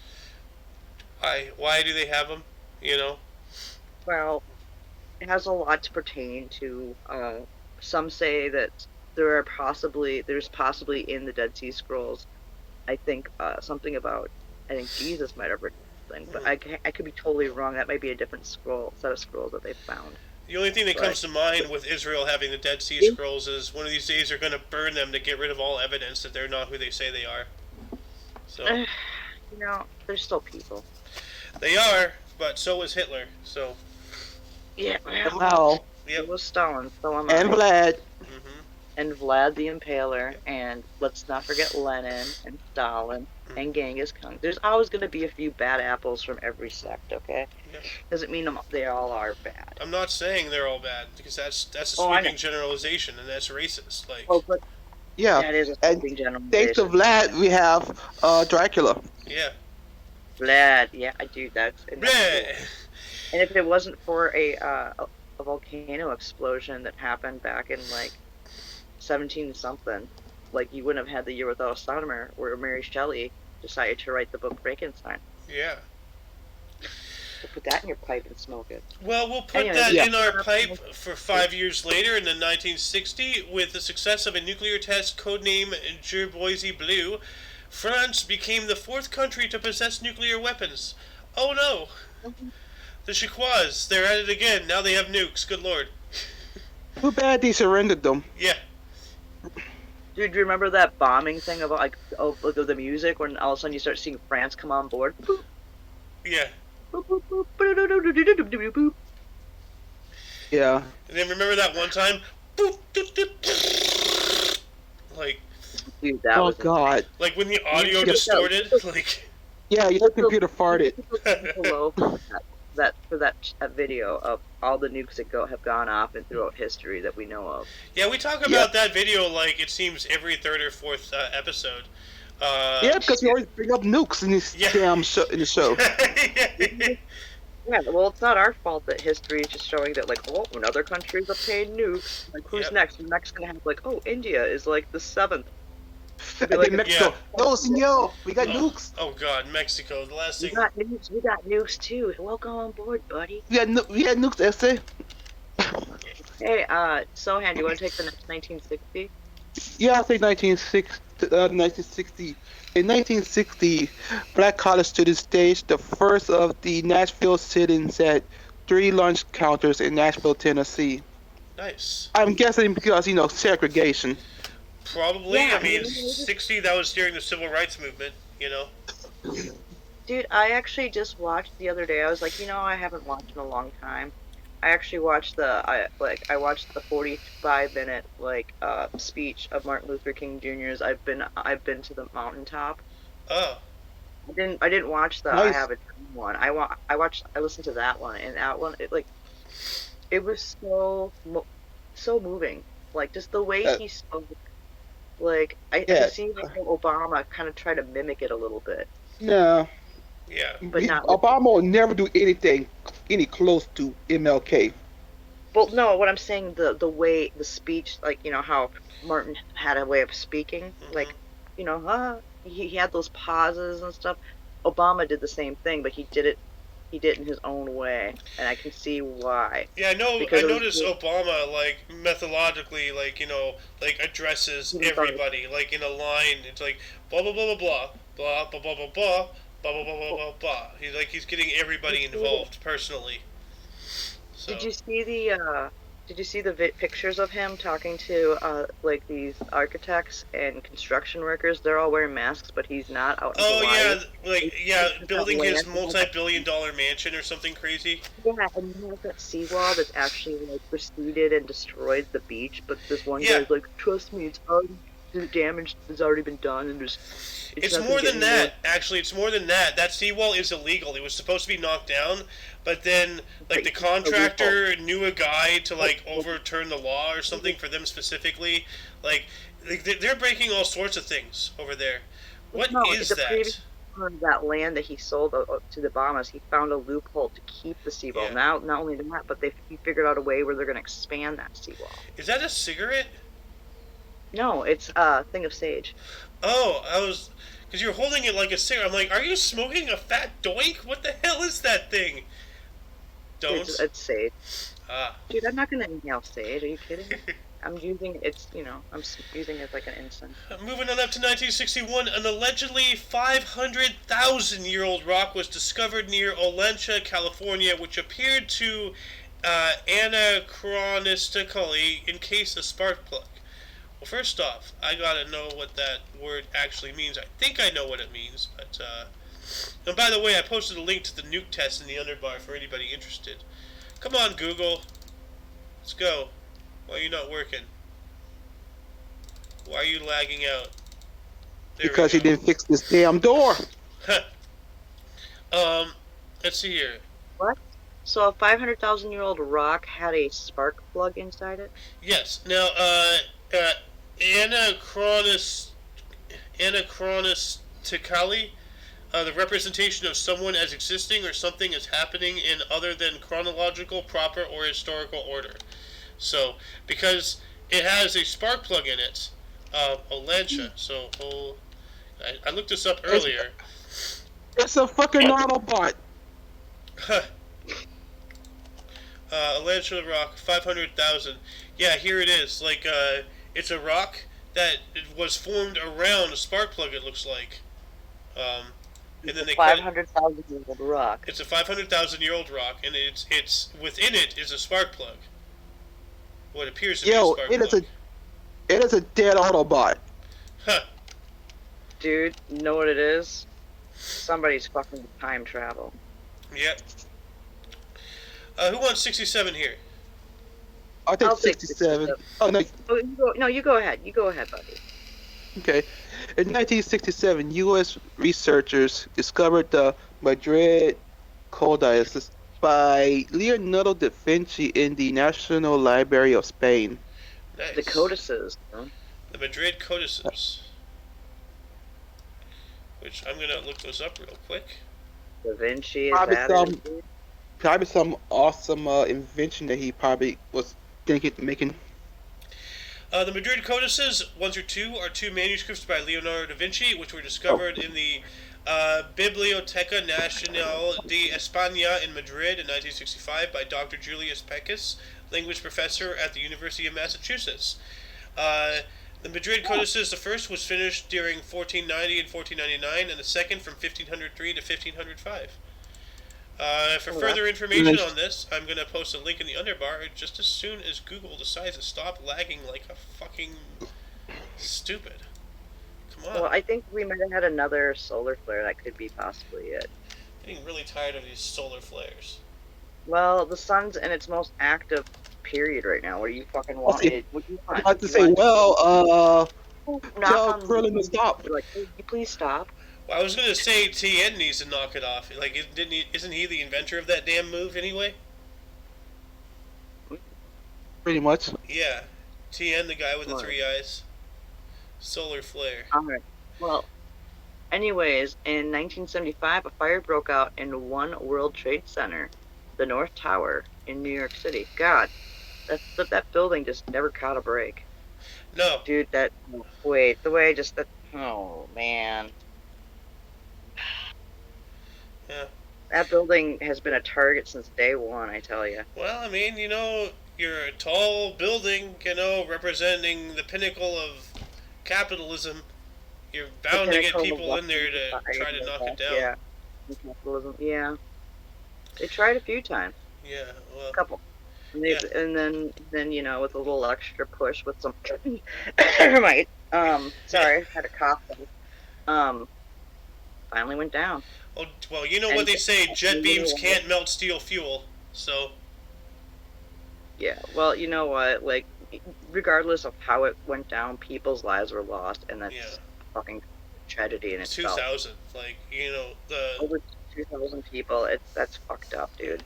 [SPEAKER 2] Why
[SPEAKER 1] do they have them? You know?
[SPEAKER 2] Well, it has a lot to pertain to. Some say that there's possibly in the Dead Sea Scrolls, I think something about. I think Jesus might have written. But I could be totally wrong. That might be a different set of scrolls that they found.
[SPEAKER 1] The only thing that comes to mind with Israel having the Dead Sea Scrolls is one of these days they're going to burn them to get rid of all evidence that they're not who they say they are. So,
[SPEAKER 2] you know, they're still people.
[SPEAKER 1] They are, but so was Hitler. So.
[SPEAKER 2] Yeah.
[SPEAKER 3] Wow.
[SPEAKER 2] It was Stalin. So am
[SPEAKER 3] and
[SPEAKER 2] I.
[SPEAKER 3] Vlad.
[SPEAKER 2] And Vlad the Impaler, and let's not forget Lenin and Stalin and Genghis Khan. There's always going to be a few bad apples from every sect, okay? Yep. Doesn't mean they all are bad.
[SPEAKER 1] I'm not saying they're all bad because that's a sweeping generalization and that's racist. Like.
[SPEAKER 2] Oh, but
[SPEAKER 3] yeah,
[SPEAKER 2] that is a sweeping generalization.
[SPEAKER 3] Thanks to Vlad, we have Dracula.
[SPEAKER 1] Yeah.
[SPEAKER 2] Vlad, yeah, I do that.
[SPEAKER 1] Cool.
[SPEAKER 2] And if it wasn't for a volcano explosion that happened back in like 17 something, like you wouldn't have had The Year Without a Astronomer, where Mary Shelley decided to write the book Frankenstein.
[SPEAKER 1] Yeah.
[SPEAKER 2] So put that in your pipe and smoke it.
[SPEAKER 1] Well, we'll put that in our pipe for 5 years later in the 1960 with the success of a nuclear test codenamed Jerboise Blue. France became the 4th country to possess nuclear weapons. Oh no. The Chinois, they're at it again. Now they have nukes. Good lord.
[SPEAKER 3] Too bad they surrendered them.
[SPEAKER 1] Yeah.
[SPEAKER 2] Dude, do you remember that bombing thing about like the music when all of a sudden you start seeing France come on board?
[SPEAKER 1] Yeah.
[SPEAKER 3] Yeah.
[SPEAKER 1] And then remember that one time? Like.
[SPEAKER 2] Dude, that was
[SPEAKER 3] God.
[SPEAKER 1] Like when the audio distorted? Like.
[SPEAKER 3] Yeah, your computer farted.
[SPEAKER 2] that video of all the nukes that have gone off and throughout history that we know of.
[SPEAKER 1] Yeah, we talk about that video like it seems every 3rd or 4th episode.
[SPEAKER 3] Yeah, because we always bring up nukes in this damn show, in the show.
[SPEAKER 2] Yeah, well, it's not our fault that history is just showing that, like, oh, another country's obtained nukes. Like, who's
[SPEAKER 1] Yep.
[SPEAKER 2] next? Next gonna have, like, oh, India is, like, the seventh. It'll be
[SPEAKER 3] And
[SPEAKER 2] like,
[SPEAKER 3] then
[SPEAKER 2] a,
[SPEAKER 1] Yeah.
[SPEAKER 3] Mexico, no, senor, we got
[SPEAKER 1] Oh,
[SPEAKER 3] nukes.
[SPEAKER 1] oh God, Mexico. The last
[SPEAKER 2] we
[SPEAKER 1] thing.
[SPEAKER 2] got nukes, we got nukes too. Welcome on board, buddy.
[SPEAKER 3] We had nukes, essay.
[SPEAKER 2] Hey, Sohan, do you want to take the next 1960?
[SPEAKER 3] Yeah, I say 1960. In 1960, black college students staged the first of the Nashville sit-ins at 3 lunch counters in Nashville, Tennessee.
[SPEAKER 1] Nice.
[SPEAKER 3] I'm guessing because, segregation.
[SPEAKER 1] Probably.
[SPEAKER 2] Yeah,
[SPEAKER 1] I mean, 60. That was during the Civil Rights Movement. You know.
[SPEAKER 2] dude, I actually just watched the other day. I was like, I haven't watched in a long time. I actually watched I watched the 45-minute speech of Martin Luther King Jr.'s I've been to the mountaintop.
[SPEAKER 1] Oh.
[SPEAKER 2] I didn't watch the I
[SPEAKER 3] Nice.
[SPEAKER 2] Have a Dream one. I listened to that one, and that one it was so moving. Like, just the way
[SPEAKER 3] Uh,
[SPEAKER 2] he spoke. Like, I
[SPEAKER 3] yeah.
[SPEAKER 2] could see how Obama kind of tried to mimic it a little bit,
[SPEAKER 3] No.
[SPEAKER 1] Yeah.
[SPEAKER 2] but not with.
[SPEAKER 3] Obama will never do anything any close to MLK.
[SPEAKER 2] Well, no, what I'm saying, the way the speech, like, how Martin had a way of speaking, like, he had those pauses and stuff. Obama did the same thing, but he did it in his own way, and I can see why.
[SPEAKER 1] Yeah, I know. I
[SPEAKER 2] Because it
[SPEAKER 1] noticed
[SPEAKER 2] was
[SPEAKER 1] Obama methodologically, addresses everybody in a line. It's like blah blah blah blah blah blah blah blah blah blah blah blah blah blah blah blah. He's getting everybody involved personally. So
[SPEAKER 2] Did you see the pictures of him talking to these architects and construction workers? They're all wearing masks, but he's not out in Hawaii.
[SPEAKER 1] building his
[SPEAKER 2] Land.
[SPEAKER 1] multi-billion-dollar mansion or something crazy.
[SPEAKER 2] Yeah, and he has that seawall that's actually receded and destroyed the beach. But this one
[SPEAKER 1] Yeah.
[SPEAKER 2] guy's like, "Trust me, the damage has already been done, and
[SPEAKER 1] It's
[SPEAKER 2] not
[SPEAKER 1] more
[SPEAKER 2] gonna
[SPEAKER 1] than
[SPEAKER 2] get any
[SPEAKER 1] that. Actually, it's more than that. That seawall is illegal. It was supposed to be knocked down, but then the contractor knew a guy to overturn the law or something for them specifically. They're breaking all sorts of things over there. What is
[SPEAKER 2] the
[SPEAKER 1] that?
[SPEAKER 2] previous owner of that land that he sold to the Bahamas, he found a loophole to keep the seawall.
[SPEAKER 1] Yeah.
[SPEAKER 2] Now, not only that, but he figured out a way where they're going to expand that seawall.
[SPEAKER 1] Is that a cigarette?
[SPEAKER 2] No, it's a thing of sage.
[SPEAKER 1] Oh, because you're holding it like a cigarette. I'm like, are you smoking a fat doink? What the hell is that thing? Don't.
[SPEAKER 2] It's sage.
[SPEAKER 1] Ah.
[SPEAKER 2] Dude, I'm not going to inhale sage. Are you kidding me? I'm using I'm using it like an incense.
[SPEAKER 1] Moving on up to 1961, an allegedly 500,000-year-old rock was discovered near Olentia, California, which appeared to anachronistically encase a spark plug. Well, first off, I gotta know what that word actually means. I think I know what it means, but and by the way, I posted a link to the nuke test in the underbar for anybody interested. Come on, Google. Let's go. Why are you not working? Why are you lagging out? There
[SPEAKER 3] Because you didn't fix this damn door.
[SPEAKER 1] Let's see here.
[SPEAKER 2] What? So a 500,000-year-old rock had a spark plug inside it?
[SPEAKER 1] Yes. Now, anachronistically, the representation of someone as existing or something as happening in other than chronological, proper, or historical order. So, because it has a spark plug in it, Olentia. So, I looked this up earlier.
[SPEAKER 3] It's a fucking Autobot.
[SPEAKER 1] Olentia rock, 500,000. Yeah, here it is. It's a rock that was formed around a spark plug. It looks like. And then they
[SPEAKER 2] 500,000-year-old rock.
[SPEAKER 1] It's a 500,000-year-old rock, and it's within it is a spark plug. What appears to be a spark plug.
[SPEAKER 3] It is a dead Autobot.
[SPEAKER 1] Huh.
[SPEAKER 2] Dude, you know what it is? Somebody's fucking time travel.
[SPEAKER 1] Yep. Who wants 67 here?
[SPEAKER 3] I think
[SPEAKER 2] I'll take
[SPEAKER 3] 67.
[SPEAKER 2] 67.
[SPEAKER 3] Oh, no.
[SPEAKER 2] You go ahead. You go ahead, buddy.
[SPEAKER 3] Okay. In 1967, U.S. researchers discovered the Madrid Codices by Leonardo da Vinci in the National Library of Spain.
[SPEAKER 1] Nice.
[SPEAKER 2] The codices. Huh?
[SPEAKER 1] The Madrid Codices. Which I'm gonna look those up real quick.
[SPEAKER 2] Da Vinci is
[SPEAKER 3] Probably
[SPEAKER 2] that
[SPEAKER 3] some-
[SPEAKER 2] it?
[SPEAKER 3] Probably some awesome invention that he probably was thinking making.
[SPEAKER 1] The Madrid Codices 1 through 2 are two manuscripts by Leonardo da Vinci, which were
[SPEAKER 3] Oh,
[SPEAKER 1] discovered in the Biblioteca Nacional de España in Madrid in 1965 by Dr. Julius Pecas, language professor at the University of Massachusetts. Uh, the Madrid Codices, the first was finished during 1490 and 1499, and the second from 1503 to 1505. For
[SPEAKER 2] Oh,
[SPEAKER 1] further
[SPEAKER 2] that's
[SPEAKER 1] information
[SPEAKER 3] nice.
[SPEAKER 1] on this, I'm going to post a link in the underbar just as soon as Google decides to stop lagging like a fucking stupid. Come on.
[SPEAKER 2] well, I think we might have had another solar flare. That could be possibly it.
[SPEAKER 1] Getting really tired of these solar flares.
[SPEAKER 2] Well, the sun's in its most active period right now. What do you fucking
[SPEAKER 3] I'll
[SPEAKER 2] want?
[SPEAKER 3] see.
[SPEAKER 2] What do you
[SPEAKER 3] I'm
[SPEAKER 2] want?
[SPEAKER 3] about to
[SPEAKER 2] You
[SPEAKER 3] say,
[SPEAKER 2] want
[SPEAKER 3] well,
[SPEAKER 2] knock
[SPEAKER 3] tell
[SPEAKER 2] on the
[SPEAKER 3] Krillin to stop.
[SPEAKER 2] like, hey, you please stop.
[SPEAKER 1] Well, I was going to say Tien needs to knock it off. Like, isn't he the inventor of that damn move anyway?
[SPEAKER 3] Pretty much.
[SPEAKER 1] Yeah. Tien, the guy with the
[SPEAKER 2] What?
[SPEAKER 1] 3 eyes. Solar flare.
[SPEAKER 2] All right. Well, anyways, in 1975, a fire broke out in One World Trade Center, the North Tower in New York City. God, that building just never caught a break.
[SPEAKER 1] No.
[SPEAKER 2] Dude, the way just that. Oh man.
[SPEAKER 1] Yeah.
[SPEAKER 2] That building has been a target since day one, I tell you.
[SPEAKER 1] Well, I mean, you're a tall building, representing the pinnacle of capitalism. You're bound to get people in there to try to knock it down.
[SPEAKER 2] Yeah. Capitalism. Yeah. They tried a few times.
[SPEAKER 1] Yeah, well,
[SPEAKER 2] A couple. And,
[SPEAKER 1] yeah.
[SPEAKER 2] and then with a little extra push with some never mind. Sorry, I had a cough. Finally went down.
[SPEAKER 1] Well, you know what they say, jet beams can't melt steel fuel, so...
[SPEAKER 2] Yeah, well, you know what, like, regardless of how it went down, people's lives were lost, and that's
[SPEAKER 1] Yeah.
[SPEAKER 2] fucking tragedy in itself.
[SPEAKER 1] 2,000, like,
[SPEAKER 2] Over 2,000 people, that's fucked up, dude.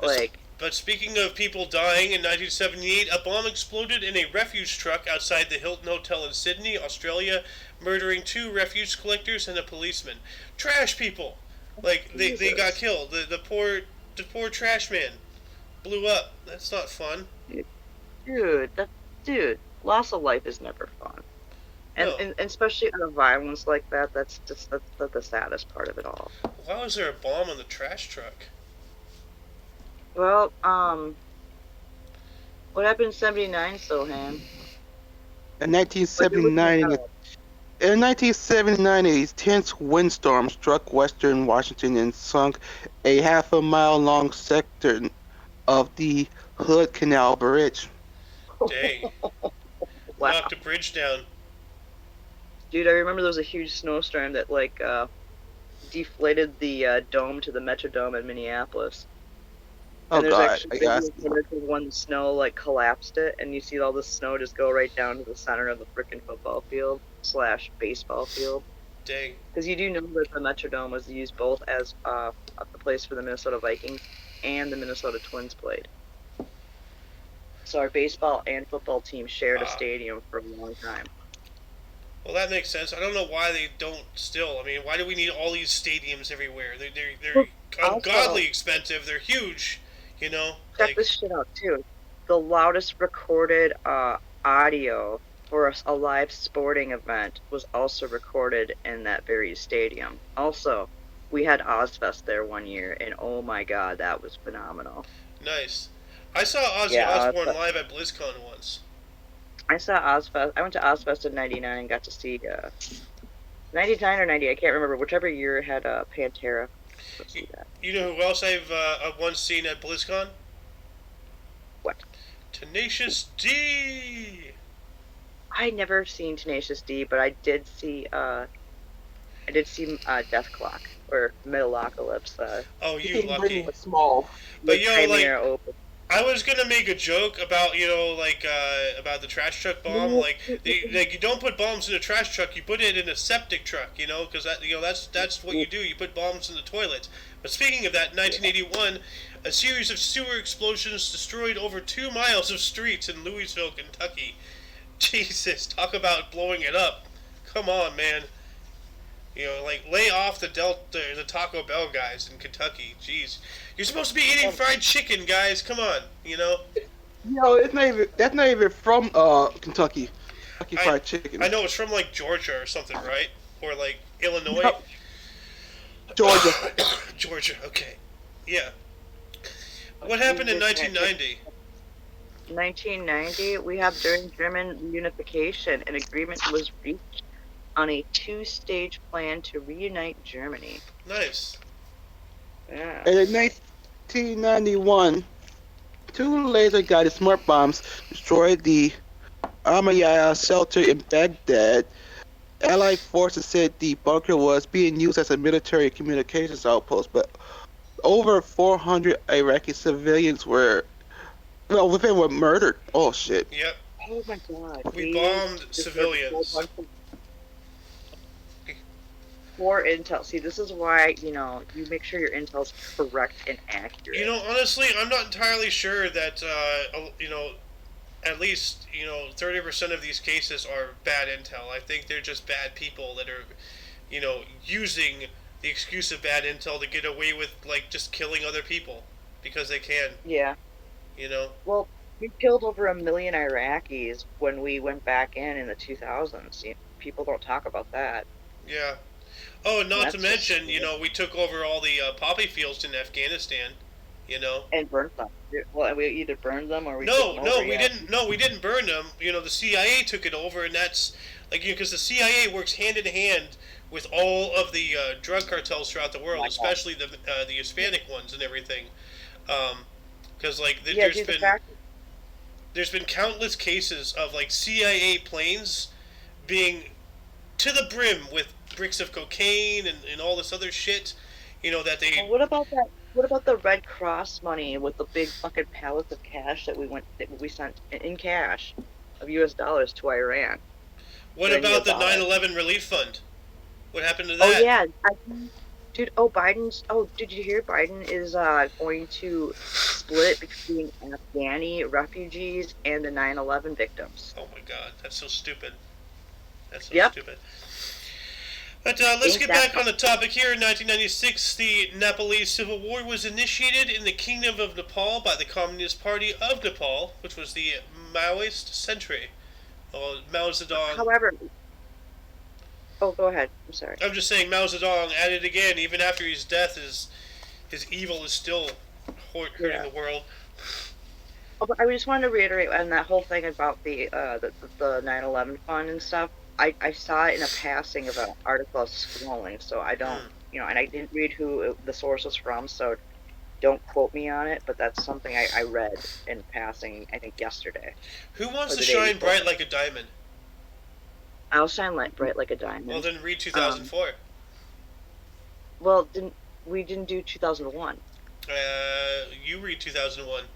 [SPEAKER 1] That's-
[SPEAKER 2] Like,
[SPEAKER 1] But speaking of people dying, in 1978, a bomb exploded in a refuse truck outside the Hilton Hotel in Sydney, Australia, murdering 2 refuse collectors and a policeman. Trash people! Like, they got
[SPEAKER 2] Jesus.
[SPEAKER 1] killed. The poor trash man blew up. That's not fun.
[SPEAKER 2] dude, loss of life is never fun. And,
[SPEAKER 1] No.
[SPEAKER 2] and especially out of violence like that, that's the saddest part of it all.
[SPEAKER 1] Why was there a bomb on the trash truck?
[SPEAKER 2] Well, what happened in 79, Sohan?
[SPEAKER 3] In 1979, a intense windstorm struck western Washington and sunk a half-a-mile-long section of the Hood Canal Bridge.
[SPEAKER 1] Dang.
[SPEAKER 2] Wow.
[SPEAKER 1] Knocked a bridge down.
[SPEAKER 2] Dude, I remember there was a huge snowstorm that, like, deflated the dome to the Metrodome in Minneapolis.
[SPEAKER 3] Oh
[SPEAKER 2] And there's
[SPEAKER 3] God,
[SPEAKER 2] actually
[SPEAKER 3] I guess.
[SPEAKER 2] videos of when the snow, like, collapsed it, and you see all the snow just go right down to the center of the frickin' football field / baseball field.
[SPEAKER 1] Dang.
[SPEAKER 2] Because you do know that the Metrodome was used both as a place for the Minnesota Vikings and the Minnesota Twins played. So our baseball and football team shared a stadium for a long time.
[SPEAKER 1] Well, that makes sense. I don't know why they don't still. I mean, why do we need all these stadiums everywhere? They're ungodly expensive. They're huge,
[SPEAKER 2] Check
[SPEAKER 1] like,
[SPEAKER 2] this shit out too. The loudest recorded audio for a live sporting event was also recorded in that very stadium. Also, we had Ozfest there one year, and oh my god, that was phenomenal.
[SPEAKER 1] nice. I saw Ozzy
[SPEAKER 2] Yeah,
[SPEAKER 1] Osbourne live at BlizzCon once.
[SPEAKER 2] I saw Ozfest. I went to Ozfest in '99 and got to see 99 or 90. I can't remember. Whichever year had Pantera. Let's see that.
[SPEAKER 1] You know who else I've once seen at BlizzCon?
[SPEAKER 2] What?
[SPEAKER 1] Tenacious D.
[SPEAKER 2] I never seen Tenacious D, but I did see Death Clock or Metalocalypse.
[SPEAKER 1] Oh, you lucky.
[SPEAKER 3] Small.
[SPEAKER 1] But
[SPEAKER 2] Open.
[SPEAKER 1] I was gonna make a joke about about the trash truck bomb. Like you don't put bombs in a trash truck, you put it in a septic truck. Because that's what you do. You put bombs in the toilet. But speaking of that, 1981, a series of sewer explosions destroyed over 2 miles of streets in Louisville, Kentucky. Jesus, talk about blowing it up. Come on, man. Like lay off the Taco Bell guys in Kentucky. Jeez, you're supposed to be eating fried chicken, guys. Come on,
[SPEAKER 3] It's not even that's not even from Kentucky. Kentucky
[SPEAKER 1] I
[SPEAKER 3] Fried Chicken.
[SPEAKER 1] I know it's from like Georgia or something, right? Or like Illinois.
[SPEAKER 3] Yep. Georgia.
[SPEAKER 1] Georgia. Okay. Yeah. What happened in 1990?
[SPEAKER 2] 1990, we have during German reunification, an agreement was reached on a two-stage plan to reunite Germany.
[SPEAKER 1] Nice.
[SPEAKER 2] Yeah.
[SPEAKER 3] And in 1991, two laser-guided smart bombs destroyed the Amayya shelter in Baghdad. Allied forces said the bunker was being used as a military communications outpost, but over 400 Iraqi civilians were murdered. Oh shit.
[SPEAKER 1] Yep.
[SPEAKER 2] Oh my god.
[SPEAKER 1] We bombed civilians.
[SPEAKER 2] For intel. See, this is why, you make sure your intel's correct and accurate.
[SPEAKER 1] Honestly, I'm not entirely sure that, at least, 30% of these cases are bad intel. I think they're just bad people that are, using the excuse of bad intel to get away with, like, just killing other people because they can.
[SPEAKER 2] Yeah. Well, we killed over 1 million Iraqis when we went back in the 2000s. People don't talk about that.
[SPEAKER 1] Yeah. Oh, not
[SPEAKER 2] That's
[SPEAKER 1] to mention,
[SPEAKER 2] just,
[SPEAKER 1] we took over all the poppy fields in Afghanistan.
[SPEAKER 2] And burnt them. Well, we either burned them or we
[SPEAKER 1] No,
[SPEAKER 2] took them over,
[SPEAKER 1] we didn't. No, we didn't burn them. The CIA took it over, and that's like because the CIA works hand in hand with all of the drug cartels throughout the world, especially the Hispanic ones and everything. Because there's been countless cases of like CIA planes being to the brim with bricks of cocaine and all this other shit. That they.
[SPEAKER 2] Well, what about that? What about the Red Cross money with the big fucking pallets of cash that we sent in cash of U.S. dollars to Iran?
[SPEAKER 1] What about the 9/11 relief fund? What happened to that?
[SPEAKER 2] Oh yeah, dude. Oh, Biden's. Oh, did you hear Biden is going to split between Afghani refugees and the 9/11 victims?
[SPEAKER 1] Oh my God, that's so stupid. That's so
[SPEAKER 2] Yep.
[SPEAKER 1] stupid. But let's get back on the topic here. In 1996, the Nepalese Civil War was initiated in the Kingdom of Nepal by the Communist Party of Nepal, which was the Maoist Century. Mao Zedong.
[SPEAKER 2] However, oh, go ahead. I'm sorry.
[SPEAKER 1] I'm just saying, Mao Zedong at it again. Even after his death, his evil is still hurting the world.
[SPEAKER 2] Oh, but I just wanted to reiterate on that whole thing about the 9/11 fund and stuff. I saw it in a passing of an article I was scrolling, so I don't, and I didn't read who the source was from, so don't quote me on it, but that's something I read in passing, I think, yesterday.
[SPEAKER 1] Who wants to shine bright like a diamond?
[SPEAKER 2] I'll shine bright like a diamond.
[SPEAKER 1] Well, then read 2004.
[SPEAKER 2] Well, we didn't do 2001.
[SPEAKER 1] You read 2001.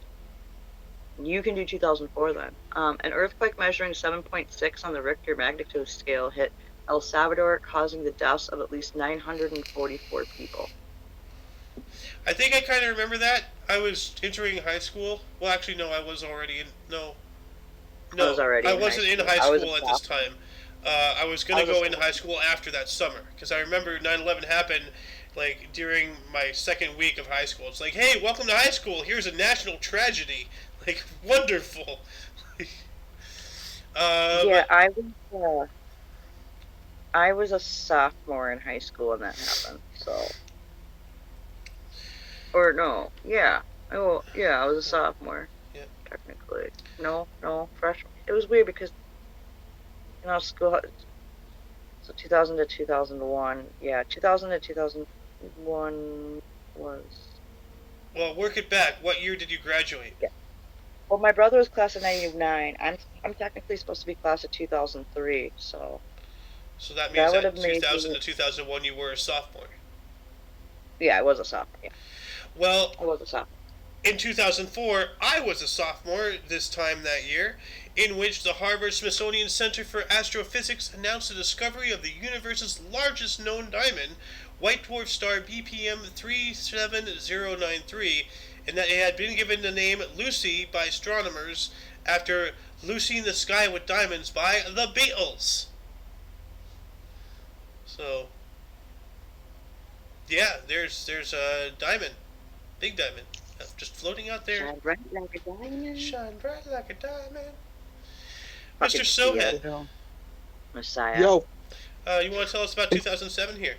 [SPEAKER 2] You can do 2004 then. An earthquake measuring 7.6 on the Richter magnitude scale hit El Salvador, causing the deaths of at least 944 people.
[SPEAKER 1] I think I kind of remember that. I was entering high school. Well, actually, no, I was already in. No, I wasn't in high school at this time. I was going to go into high school after that summer because I remember 9/11 happened like during my second week of high school. It's like, hey, welcome to high school. Here's a national tragedy. Like, wonderful.
[SPEAKER 2] I was a sophomore in high school when that happened, so. Or no, yeah. Oh, yeah, I was a sophomore.
[SPEAKER 1] Yeah.
[SPEAKER 2] Technically. No, freshman. It was weird because, school. So 2000 to 2001. Yeah, 2000 to 2001 was.
[SPEAKER 1] Well, work it back. What year did you graduate?
[SPEAKER 2] Yeah. Well, my brother was class of '99. I'm technically supposed to be class of 2003, so.
[SPEAKER 1] So that means that 2000 to 2001 you were a sophomore.
[SPEAKER 2] Yeah, I was a sophomore. Yeah.
[SPEAKER 1] Well,
[SPEAKER 2] I was a sophomore.
[SPEAKER 1] In 2004, I was a sophomore this time that year, in which the Harvard-Smithsonian Center for Astrophysics announced the discovery of the universe's largest known diamond, white dwarf star BPM 37093, and that it had been given the name Lucy by astronomers after Lucy in the Sky with Diamonds by the Beatles. So, Yeah, there's a diamond, big diamond, just floating out there.
[SPEAKER 2] Shine bright like a diamond.
[SPEAKER 1] Shine bright like a diamond.
[SPEAKER 2] Fucking
[SPEAKER 1] Mr. Sohan,
[SPEAKER 2] Messiah.
[SPEAKER 3] Yo,
[SPEAKER 1] you want to tell us about 2007 here?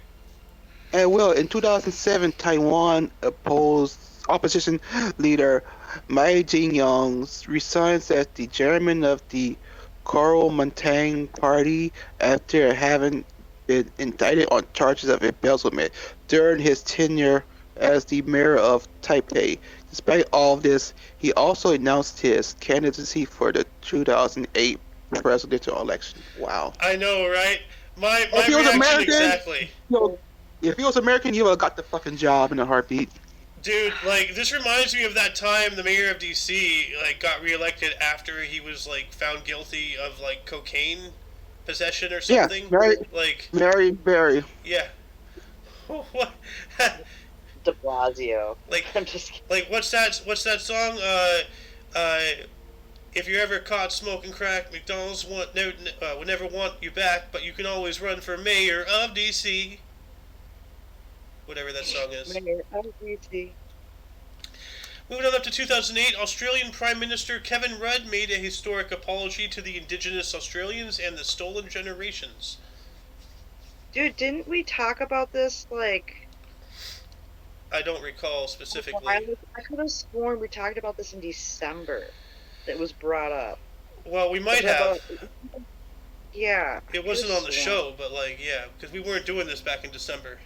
[SPEAKER 3] and well, in 2007, Taiwan opposed opposition leader Ma Jin-young resigns as the chairman of the Kuomintang Party after having been indicted on charges of embezzlement during his tenure as the mayor of Taipei. Despite all of this, he also announced his candidacy for the 2008 presidential election. Wow.
[SPEAKER 1] I know, right? My
[SPEAKER 3] If he was
[SPEAKER 1] reaction
[SPEAKER 3] American,
[SPEAKER 1] exactly.
[SPEAKER 3] If he was American, he would have got the fucking job in a heartbeat.
[SPEAKER 1] Dude, like, this reminds me of that time the mayor of DC, like, got reelected after he was, like, found guilty of, like, cocaine possession or something.
[SPEAKER 3] Yeah,
[SPEAKER 1] very,
[SPEAKER 3] very.
[SPEAKER 1] yeah. What?
[SPEAKER 2] De Blasio.
[SPEAKER 1] Like,
[SPEAKER 2] I'm just kidding.
[SPEAKER 1] like, what's that song? If you're ever caught smoking crack, McDonald's would never want you back, but you can always run for mayor of DC. Whatever that song is.
[SPEAKER 2] Mayor of DC.
[SPEAKER 1] Moving on up to 2008, Australian Prime Minister Kevin Rudd made a historic apology to the Indigenous Australians and the stolen generations.
[SPEAKER 2] Dude, didn't we talk about this, like...
[SPEAKER 1] I don't recall specifically.
[SPEAKER 2] I could have sworn we talked about this in December. That was brought up.
[SPEAKER 1] Well, we might have.
[SPEAKER 2] Yeah.
[SPEAKER 1] It wasn't on the show, but, like, yeah, because we weren't doing this back in December.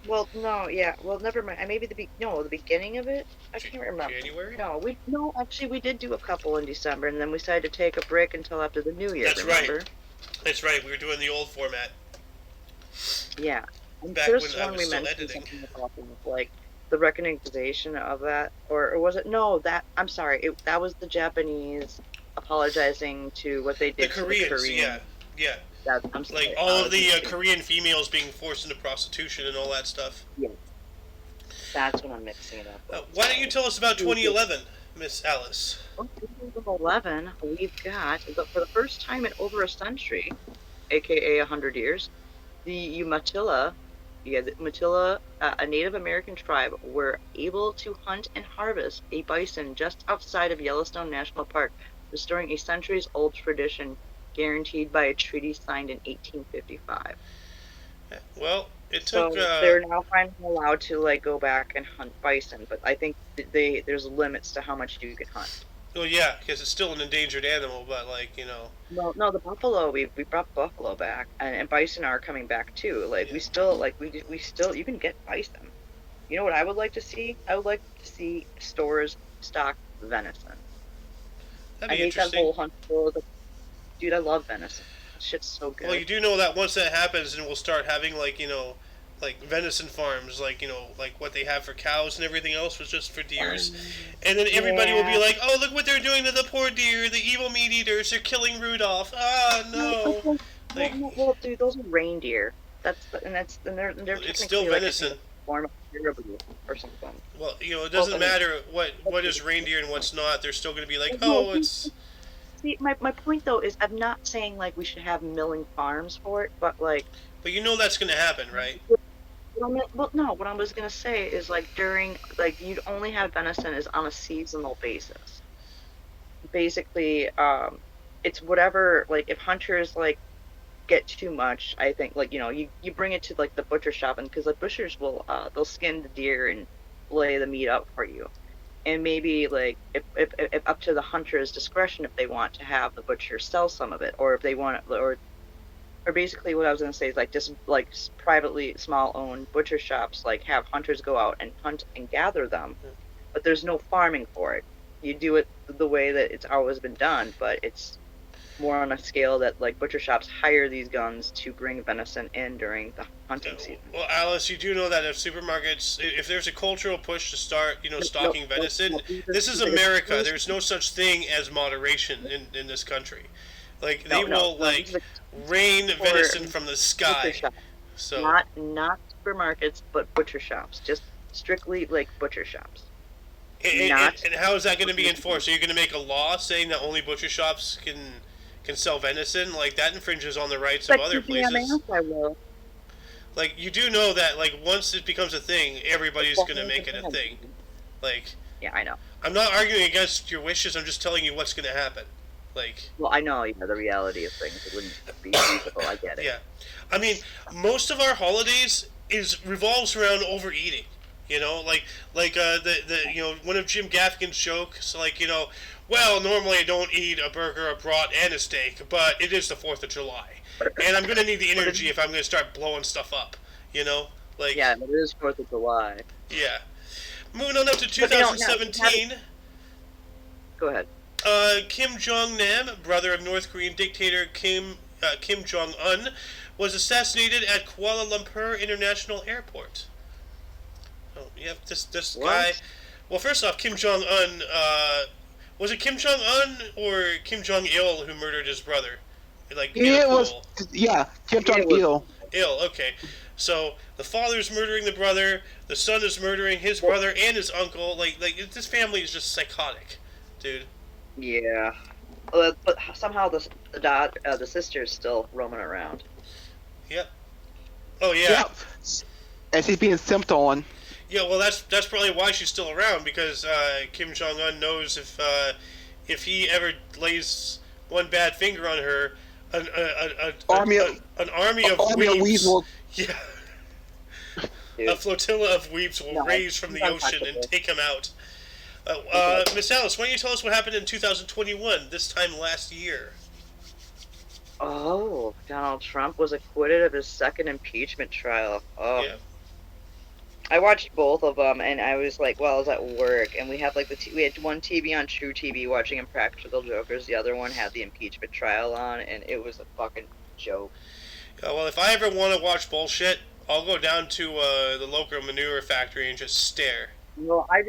[SPEAKER 2] Well, no, yeah. Well, never mind. Maybe the beginning of it. I can't remember.
[SPEAKER 1] January?
[SPEAKER 2] No, actually, we did do a couple in December, and then we decided to take a break until after the New Year.
[SPEAKER 1] That's
[SPEAKER 2] remember?
[SPEAKER 1] right. That's right. We were doing the old format.
[SPEAKER 2] Yeah. I'm
[SPEAKER 1] Back
[SPEAKER 2] sure
[SPEAKER 1] when I was
[SPEAKER 2] we
[SPEAKER 1] still
[SPEAKER 2] mentioned
[SPEAKER 1] editing.
[SPEAKER 2] something about like the recognition of that, or was it? No, I'm sorry. That was the Japanese apologizing to what they did
[SPEAKER 1] The Koreans,
[SPEAKER 2] to the Koreans.
[SPEAKER 1] yeah.
[SPEAKER 2] I'm sorry.
[SPEAKER 1] Like, all of the Korean females being forced into prostitution and all that stuff.
[SPEAKER 2] Yeah. That's when I'm mixing it up.
[SPEAKER 1] Why don't you tell us about 2011, Miss Alice?
[SPEAKER 2] 2011, we've got, for the first time in over a century, aka 100 years, the Umatilla, a Native American tribe, were able to hunt and harvest a bison just outside of Yellowstone National Park, restoring a centuries-old tradition guaranteed by a treaty signed in 1855.
[SPEAKER 1] Well, it took...
[SPEAKER 2] So they're now finally allowed to, like, go back and hunt bison, but I think there's limits to how much you can hunt.
[SPEAKER 1] Well, yeah, because it's still an endangered animal, but, like, you know...
[SPEAKER 2] No, the buffalo, we brought buffalo back, and bison are coming back, too. Like, we still, you can get bison. You know what I would like to see? I would like to see stores stock venison.
[SPEAKER 1] That'd be
[SPEAKER 2] I hate
[SPEAKER 1] interesting.
[SPEAKER 2] that whole hunt world. Dude, I love venison. Shit's so good.
[SPEAKER 1] Well, you do know that once that happens, then we'll start having, like, you know, like, venison farms, like, you know, like what they have for cows and everything else was just for deers. And then everybody will be like, oh, look what they're doing to the poor deer, the evil meat eaters, they're killing Rudolph. Ah, no. Like,
[SPEAKER 2] well, dude, those are reindeer. They're
[SPEAKER 1] it's still venison.
[SPEAKER 2] Form of caribou or something.
[SPEAKER 1] Well, you know, it doesn't matter what is reindeer and what's not. They're still going to be like, oh, it's...
[SPEAKER 2] See, my point, though, is I'm not saying, like, we should have milling farms for it, but, like...
[SPEAKER 1] But you know that's going to happen, right?
[SPEAKER 2] Well, no, what I was going to say is, like, you'd only have venison is on a seasonal basis. Basically, it's whatever, like, if hunters, like, get too much, I think, like, you know, you bring it to, like, the butcher shop, and because, like, butchers will, they'll skin the deer and lay the meat up for you. And maybe, like, if up to the hunter's discretion if they want to have the butcher sell some of it, or if they want it, or basically what I was going to say is, like, just, like, privately small-owned butcher shops, like, have hunters go out and hunt and gather them, but there's no farming for it. You do it the way that it's always been done, but it's more on a scale that, like, butcher shops hire these guns to bring venison in during the hunting season.
[SPEAKER 1] Well, Alice, you do know that if supermarkets, if there's a cultural push to start, you know, stocking venison, this is America. There's no such thing as moderation in this country. Like, they will rain venison from the sky. So
[SPEAKER 2] not supermarkets, but butcher shops. Just strictly, like, butcher shops.
[SPEAKER 1] And how is that going to be enforced? Are you going to make a law saying that only butcher shops can sell venison? Like, that infringes on the rights of other places.
[SPEAKER 2] I will.
[SPEAKER 1] Like, you do know that, like, once it becomes a thing, everybody's going to make it a thing. Like,
[SPEAKER 2] yeah, I know.
[SPEAKER 1] I'm not arguing against your wishes, I'm just telling you what's going to happen. Like,
[SPEAKER 2] well, I know, the reality of things. It wouldn't be feasible. I get it.
[SPEAKER 1] yeah. I mean, most of our holidays revolves around overeating. You know, one of Jim Gaffigan's jokes, like, well, normally I don't eat a burger, a brat, and a steak, but it is the 4th of July. And I'm going to need the energy if I'm going to start blowing stuff up, Like,
[SPEAKER 2] yeah, it is 4th of July.
[SPEAKER 1] Yeah. Moving on up to 2017.
[SPEAKER 2] Go ahead.
[SPEAKER 1] Kim Jong-nam, brother of North Korean dictator Kim Jong-un, was assassinated at Kuala Lumpur International Airport. Oh, yeah, this guy... Well, first off, Kim Jong-un, was it Kim Jong-un or Kim Jong-il who murdered his brother? Like,
[SPEAKER 3] Kim Jong-il.
[SPEAKER 1] Okay. So, the father's murdering the brother, the son is murdering his brother and his uncle. Like this family is just psychotic, dude.
[SPEAKER 2] Yeah. But somehow the sister's still roaming around.
[SPEAKER 1] Yep. Oh, yeah.
[SPEAKER 3] Yep. And she's being simped on.
[SPEAKER 1] Yeah, well, that's probably why she's still around, because Kim Jong-un knows if he ever lays one bad finger on her, an army of weebs. Yeah. Dude. A flotilla of weeps will raise from the ocean and take him out. Miss Alice, why don't you tell us what happened in 2021, this time last year?
[SPEAKER 2] Oh, Donald Trump was acquitted of his second impeachment trial. Oh. Yeah. I watched both of them, and I was like, well, I was at work, and we had we had one TV on True TV watching Impractical Jokers, the other one had the impeachment trial on, and it was a fucking joke.
[SPEAKER 1] Well, if I ever want to watch bullshit, I'll go down to the local manure factory and just stare.
[SPEAKER 2] Well, I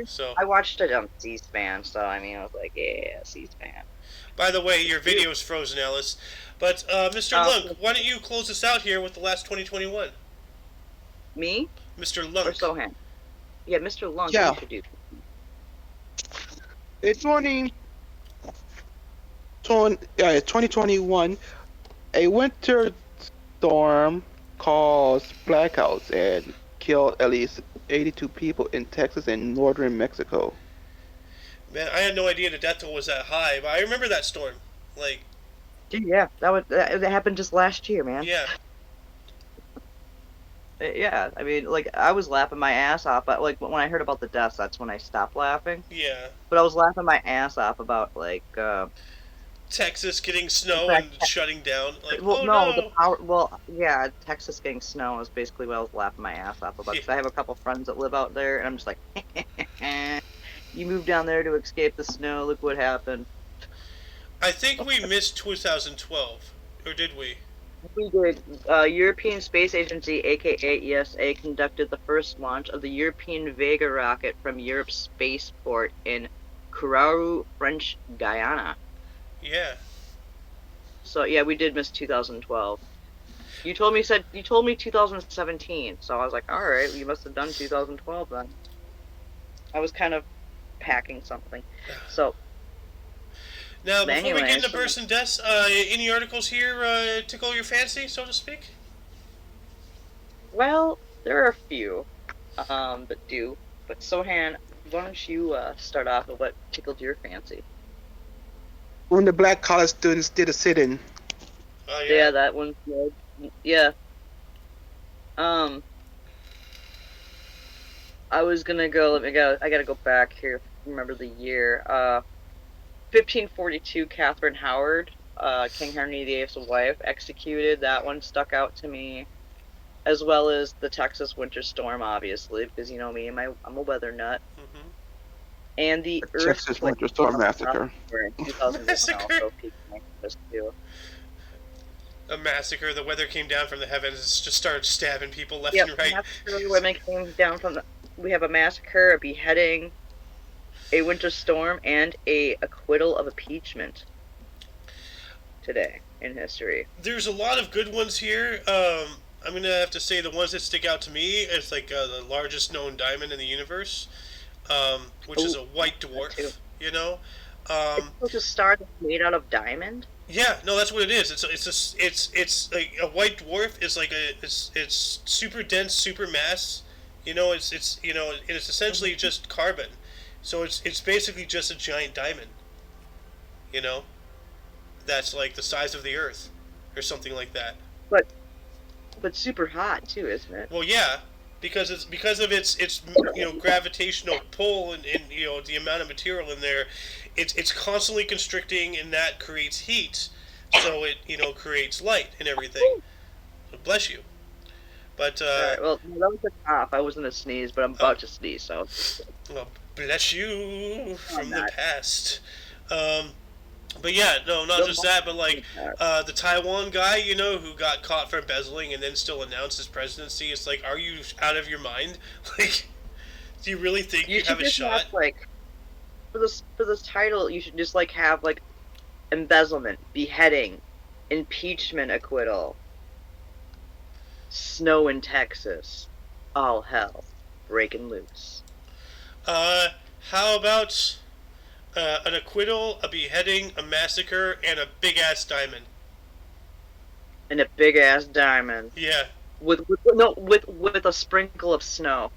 [SPEAKER 2] watched it on C-SPAN, so I mean, I was like, yeah, C-SPAN.
[SPEAKER 1] By the way, your video's frozen, Alice. But, Mr. Lunk, why don't you close us out here with the last 2021?
[SPEAKER 2] Me?
[SPEAKER 1] Mr. Lunk.
[SPEAKER 2] Or Sohan? Yeah, Mr. Lunk, you should do.
[SPEAKER 3] It's 2021, a winter storm caused blackouts and killed at least 82 people in Texas and northern Mexico.
[SPEAKER 1] Man, I had no idea the death toll was that high, but I remember that storm. Like,
[SPEAKER 2] dude, yeah, that happened just last year, man.
[SPEAKER 1] Yeah.
[SPEAKER 2] Yeah, I mean, like, I was laughing my ass off, but, like, when I heard about the deaths, that's when I stopped laughing.
[SPEAKER 1] Yeah.
[SPEAKER 2] But I was laughing my ass off about, like,
[SPEAKER 1] Texas getting snow and shutting down. Like,
[SPEAKER 2] yeah, Texas getting snow is basically what I was laughing my ass off about. Because I have a couple friends that live out there, and I'm just like, you moved down there to escape the snow, look what happened.
[SPEAKER 1] I think we missed 2012, or did we?
[SPEAKER 2] We did. European Space Agency, aka ESA, conducted the first launch of the European Vega rocket from Europe's spaceport in Kourou, French Guiana.
[SPEAKER 1] Yeah.
[SPEAKER 2] So yeah, we did miss 2012. You told me 2017, so I was like, all right, you must have done 2012 then. I was kind of packing something. So.
[SPEAKER 1] Now, before we get into person deaths, any articles here tickle your fancy, so to speak?
[SPEAKER 2] Well, there are a few that do. But Sohan, why don't you start off with what tickled your fancy?
[SPEAKER 3] When the black college students did a sit-in.
[SPEAKER 1] Oh, yeah.
[SPEAKER 2] Yeah, that one's good. Yeah. I was gonna go. I gotta go back here. Remember the year. 1542. Catherine Howard, King Henry VIII's wife, executed. That one stuck out to me, as well as the Texas winter storm, obviously, because you know me, I'm a weather nut.
[SPEAKER 1] Mm-hmm.
[SPEAKER 2] And the
[SPEAKER 3] Texas winter storm massacre.
[SPEAKER 1] Massacre. A massacre. The weather came down from the heavens, just started stabbing people left and right.
[SPEAKER 2] Women came down from we have a massacre, a beheading, a winter storm, and a acquittal of impeachment today in history.
[SPEAKER 1] There's a lot of good ones here. I'm going to have to say the ones that stick out to me is like the largest known diamond in the universe, which is a white dwarf, you know.
[SPEAKER 2] It's a star that's made out of diamond?
[SPEAKER 1] Yeah, no, that's what it is. It's like a white dwarf is like it's super dense, super mass. It's essentially just carbon. So it's basically just a giant diamond. You know, that's like the size of the Earth, or something like that.
[SPEAKER 2] But super hot too, isn't it?
[SPEAKER 1] Well, yeah, because of its gravitational pull and the amount of material in there, it's constantly constricting, and that creates heat, so it creates light and everything. So bless you. But
[SPEAKER 2] All right. Well, that was a cough. I wasn't a sneeze, but I'm about to sneeze. So.
[SPEAKER 1] well, bless you
[SPEAKER 2] I'm
[SPEAKER 1] from the
[SPEAKER 2] not.
[SPEAKER 1] past. Um, But yeah, no, not just that, but like the Taiwan guy, who got caught for embezzling and then still announced his presidency. It's like, are you out of your mind? Like, do you really think you
[SPEAKER 2] You
[SPEAKER 1] have
[SPEAKER 2] should
[SPEAKER 1] a
[SPEAKER 2] just
[SPEAKER 1] shot?
[SPEAKER 2] have like for this title. You should just like have like embezzlement, beheading, impeachment, acquittal, snow in Texas, all hell breaking loose,
[SPEAKER 1] Uh, how about an acquittal, a beheading, a massacre, and a big ass diamond?
[SPEAKER 2] and a big ass diamond
[SPEAKER 1] Yeah.
[SPEAKER 2] with no with a sprinkle of snow.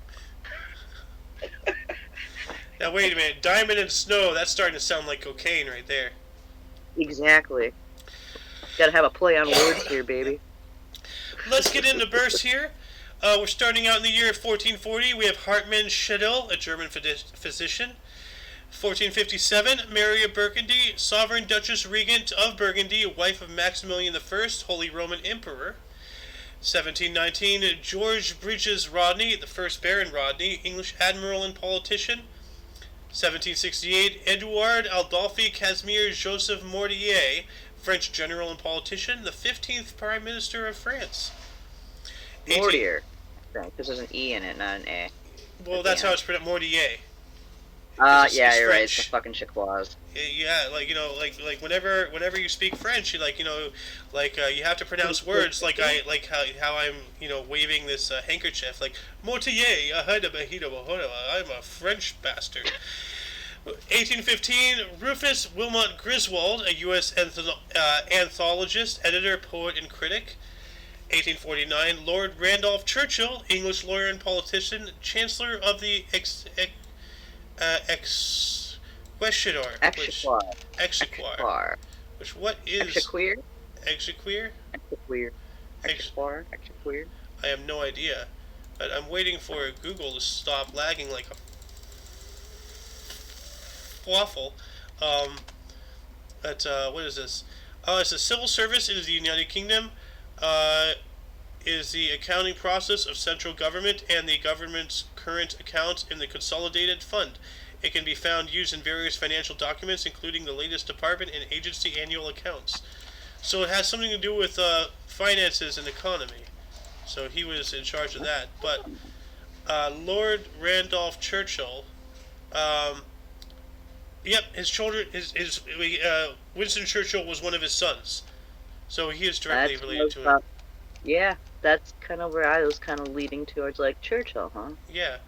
[SPEAKER 1] Now wait a minute, diamond and snow. That's starting to sound like cocaine right there.
[SPEAKER 2] Exactly. Got to have a play on words here, baby.
[SPEAKER 1] Let's get into bursts here. We're starting out in the year 1440. We have Hartmann Schedel, a German physician. 1457, Mary of Burgundy, Sovereign Duchess Regent of Burgundy, wife of Maximilian I, Holy Roman Emperor. 1719, George Bridges Rodney, the first Baron Rodney, English admiral and politician. 1768, Edouard Adolphe Casimir Joseph Mortier, French general and politician, the 15th Prime Minister of France.
[SPEAKER 2] Mortier. Because there's an E in it, not an A.
[SPEAKER 1] Well, that's how it's pronounced, Mortier.
[SPEAKER 2] Yeah, you're right. It's the fucking Chicoise.
[SPEAKER 1] Yeah, like whenever you speak French, you you have to pronounce words like how I'm waving this handkerchief like Mortier. I'm a French bastard. 1815, Rufus Wilmot Griswold, a U.S. anthologist, editor, poet, and critic. 1849, Lord Randolph Churchill, English lawyer and politician, Chancellor of the Exequatur.
[SPEAKER 2] Exequar.
[SPEAKER 1] Which what is
[SPEAKER 2] Exequer?
[SPEAKER 1] Exequer?
[SPEAKER 2] Exequer. Exequar. Exequer.
[SPEAKER 1] I have no idea. But I'm waiting for Google to stop lagging like a waffle. What is this? It's a civil service in the United Kingdom. Is the accounting process of central government and the government's current accounts in the consolidated fund. It can be found used in various financial documents, including the latest department and agency annual accounts. So it has something to do with finances and economy. So he was in charge of that. But Lord Randolph Churchill, yep, his children, Winston Churchill was one of his sons. So he is directly related to him.
[SPEAKER 2] Yeah, that's kind of where I was kind of leading towards, like Churchill, huh?
[SPEAKER 1] Yeah.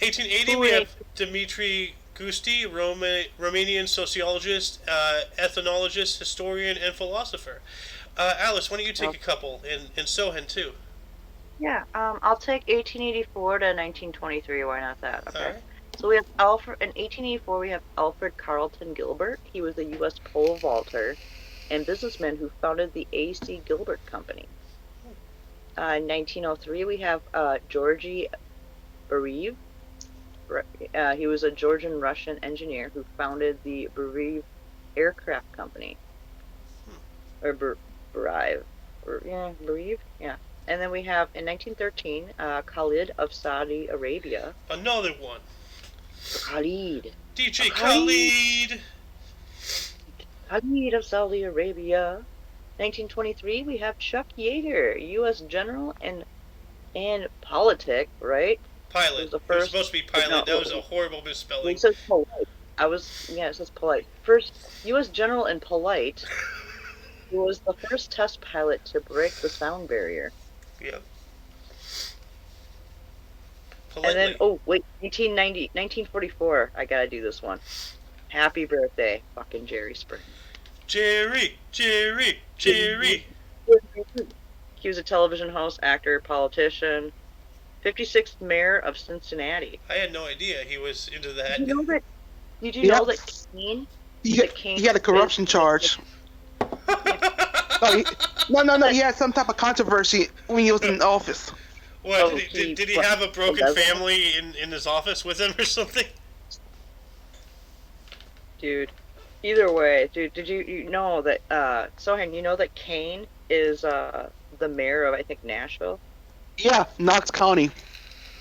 [SPEAKER 1] 1880, we have Dmitri Gusti, Romanian sociologist, ethnologist, historian, and philosopher. Alice, why don't you take a couple, and Sohan too?
[SPEAKER 2] Yeah, I'll take 1884 to 1923. Why not that? Okay.
[SPEAKER 1] All right.
[SPEAKER 2] So we have Alfred in 1884. We have Alfred Carlton Gilbert. He was a U.S. pole vaulter and businessman who founded the A.C. Gilbert Company. In 1903, we have Georgy Berev. He was a Georgian-Russian engineer who founded the Berev Aircraft Company. Or Berev. Berev? Yeah. And then we have, in 1913, Khalid of Saudi Arabia.
[SPEAKER 1] Another one.
[SPEAKER 2] Khalid.
[SPEAKER 1] DJ Khalid.
[SPEAKER 2] Khalid of Saudi Arabia. 1923, we have Chuck Yeager, U.S. general and politic, right?
[SPEAKER 1] Pilot. It was supposed to be pilot. No, that was a horrible misspelling.
[SPEAKER 2] It says polite. It says polite. First, U.S. general and polite. He was the first test pilot to break the sound barrier.
[SPEAKER 1] Yep.
[SPEAKER 2] Politely. And then, 1990, 1944. I gotta do this one. Happy birthday, fucking Jerry Springer.
[SPEAKER 1] Jerry, Jerry, Jerry.
[SPEAKER 2] He was a television host, actor, politician, 56th mayor of Cincinnati.
[SPEAKER 1] I had no idea he was into that.
[SPEAKER 2] Did you know that? Did you
[SPEAKER 3] Yep.
[SPEAKER 2] know that Kane?
[SPEAKER 3] He had a corruption charge. No. He had some type of controversy when he was in office.
[SPEAKER 1] What,
[SPEAKER 2] Oh,
[SPEAKER 1] did he have a broken family in his office with him or something?
[SPEAKER 2] Dude, either way, dude, did you know that, Sohan, you know that Kane is, the mayor of, I think, Nashville?
[SPEAKER 3] Yeah, Knox County.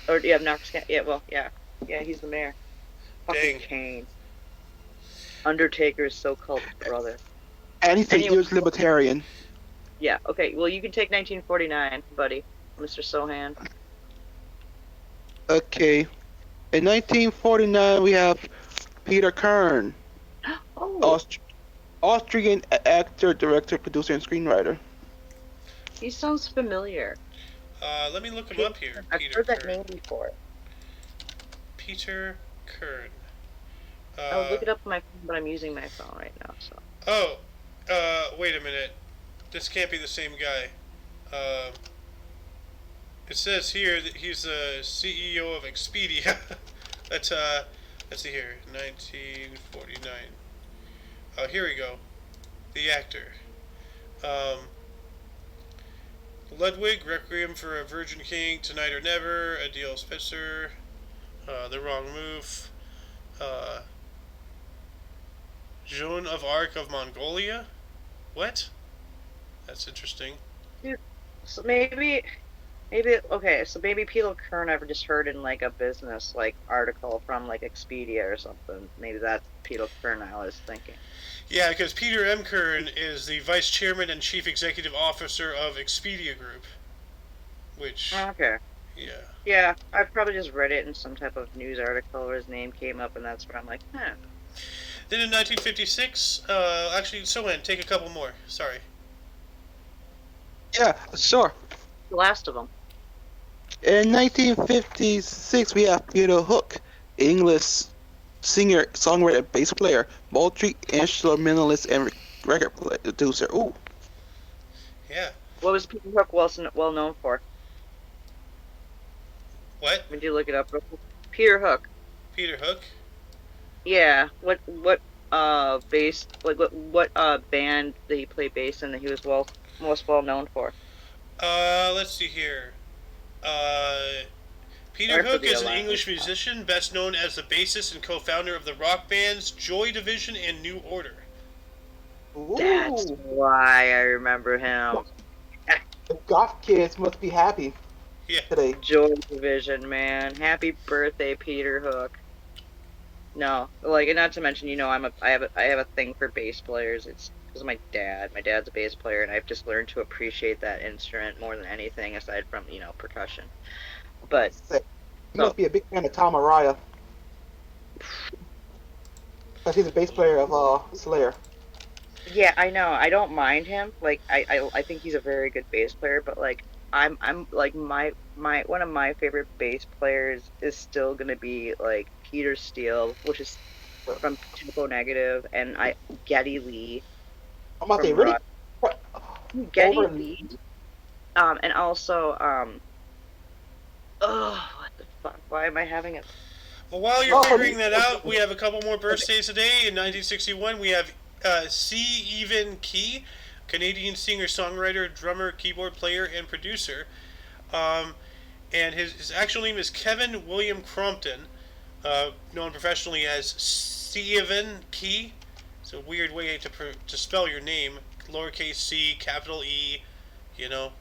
[SPEAKER 2] Or, yeah, Knox County, yeah, well, yeah. Yeah, he's the mayor. Fucking
[SPEAKER 1] Dang.
[SPEAKER 2] Kane. Undertaker's so-called brother.
[SPEAKER 3] And he's a huge libertarian.
[SPEAKER 2] Yeah, okay, well, you can take 1949, buddy, Mr. Sohan.
[SPEAKER 3] Okay. In 1949, we have Peter Kern.
[SPEAKER 2] Oh,
[SPEAKER 3] Austrian actor, director, producer, and screenwriter.
[SPEAKER 2] he sounds familiar.
[SPEAKER 1] Let me look him up here.
[SPEAKER 2] I've
[SPEAKER 1] Peter
[SPEAKER 2] heard that
[SPEAKER 1] Kern.
[SPEAKER 2] name before.
[SPEAKER 1] Peter Kern.
[SPEAKER 2] I'll look it up on my phone, but I'm using my phone right now, so.
[SPEAKER 1] Oh, wait a minute. This can't be the same guy. It says here that he's the CEO of Expedia. Let's see here. 1949. Oh, here we go. The actor. Ludwig, Requiem for a Virgin King, Tonight or Never, Adele Spitzer, The Wrong Move, Joan of Arc of Mongolia? What? That's interesting.
[SPEAKER 2] Dude, so maybe, okay, so maybe Peter Kern I've just heard in, like, a business, like, article from, like, Expedia or something. Maybe that's Peter Kern I was thinking.
[SPEAKER 1] Yeah, because Peter M. Kern is the Vice Chairman and Chief Executive Officer of Expedia Group. Which,
[SPEAKER 2] Okay.
[SPEAKER 1] yeah.
[SPEAKER 2] Yeah, I've probably just read it in some type of news article where his name came up, and that's where I'm like, huh.
[SPEAKER 1] Then in 1956, actually, Sohan, take a couple more. Sorry.
[SPEAKER 3] Yeah, sure.
[SPEAKER 2] The last of them.
[SPEAKER 3] In 1956, we have Peter Hook, English singer, songwriter, bass player, multi-instrumentalist, and record producer. Ooh.
[SPEAKER 1] Yeah.
[SPEAKER 2] What was Peter Hook well known for?
[SPEAKER 1] What?
[SPEAKER 2] Would you look it up real quick? Peter Hook.
[SPEAKER 1] Peter Hook?
[SPEAKER 2] Yeah. What bass, like what band did he play bass in that he was most well known for?
[SPEAKER 1] Let's see here. Peter Hook is an English musician, best known as the bassist and co-founder of the rock bands Joy Division and New Order.
[SPEAKER 3] Ooh.
[SPEAKER 2] That's why I remember him.
[SPEAKER 3] The goth kids must be happy today.
[SPEAKER 2] Joy Division, man. Happy birthday, Peter Hook. No, like, and not to mention, you know, I have a thing for bass players. It's because of my dad. My dad's a bass player, and I've just learned to appreciate that instrument more than anything aside from, you know, percussion. But
[SPEAKER 3] You must be a big fan of Tom Araya. Because he's a bass player of Slayer.
[SPEAKER 2] yeah, I know. I don't mind him. Like, I think he's a very good bass player, but like I'm like my one of my favorite bass players is still gonna be like Peter Steele, which is from Tempo Negative, and Geddy Lee.
[SPEAKER 3] I'm about to say, really?
[SPEAKER 2] Geddy Lee. And also oh, what the fuck? Why am I having it?
[SPEAKER 1] Well, while you're figuring that out, we have a couple more birthdays today. In 1961, we have C. Evan Key, Canadian singer, songwriter, drummer, keyboard player, and producer. And his actual name is Kevin William Crompton, known professionally as Stephen Key. It's a weird way to spell your name. Lowercase c, capital E, you know.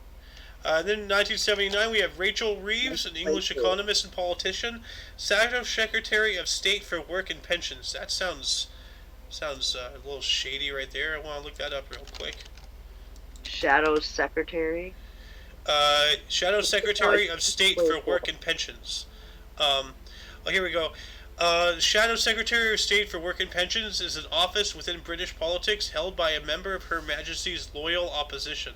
[SPEAKER 1] Then in 1979, we have Rachel Reeves, an English economist and politician, Secretary of State for Work and Pensions. That sounds a little shady right there. I want to look that up real quick.
[SPEAKER 2] Shadow Secretary.
[SPEAKER 1] Shadow Secretary of State for Work and Pensions. Oh, here we go. Shadow Secretary of State for Work and Pensions is an office within British politics held by a member of Her Majesty's loyal opposition.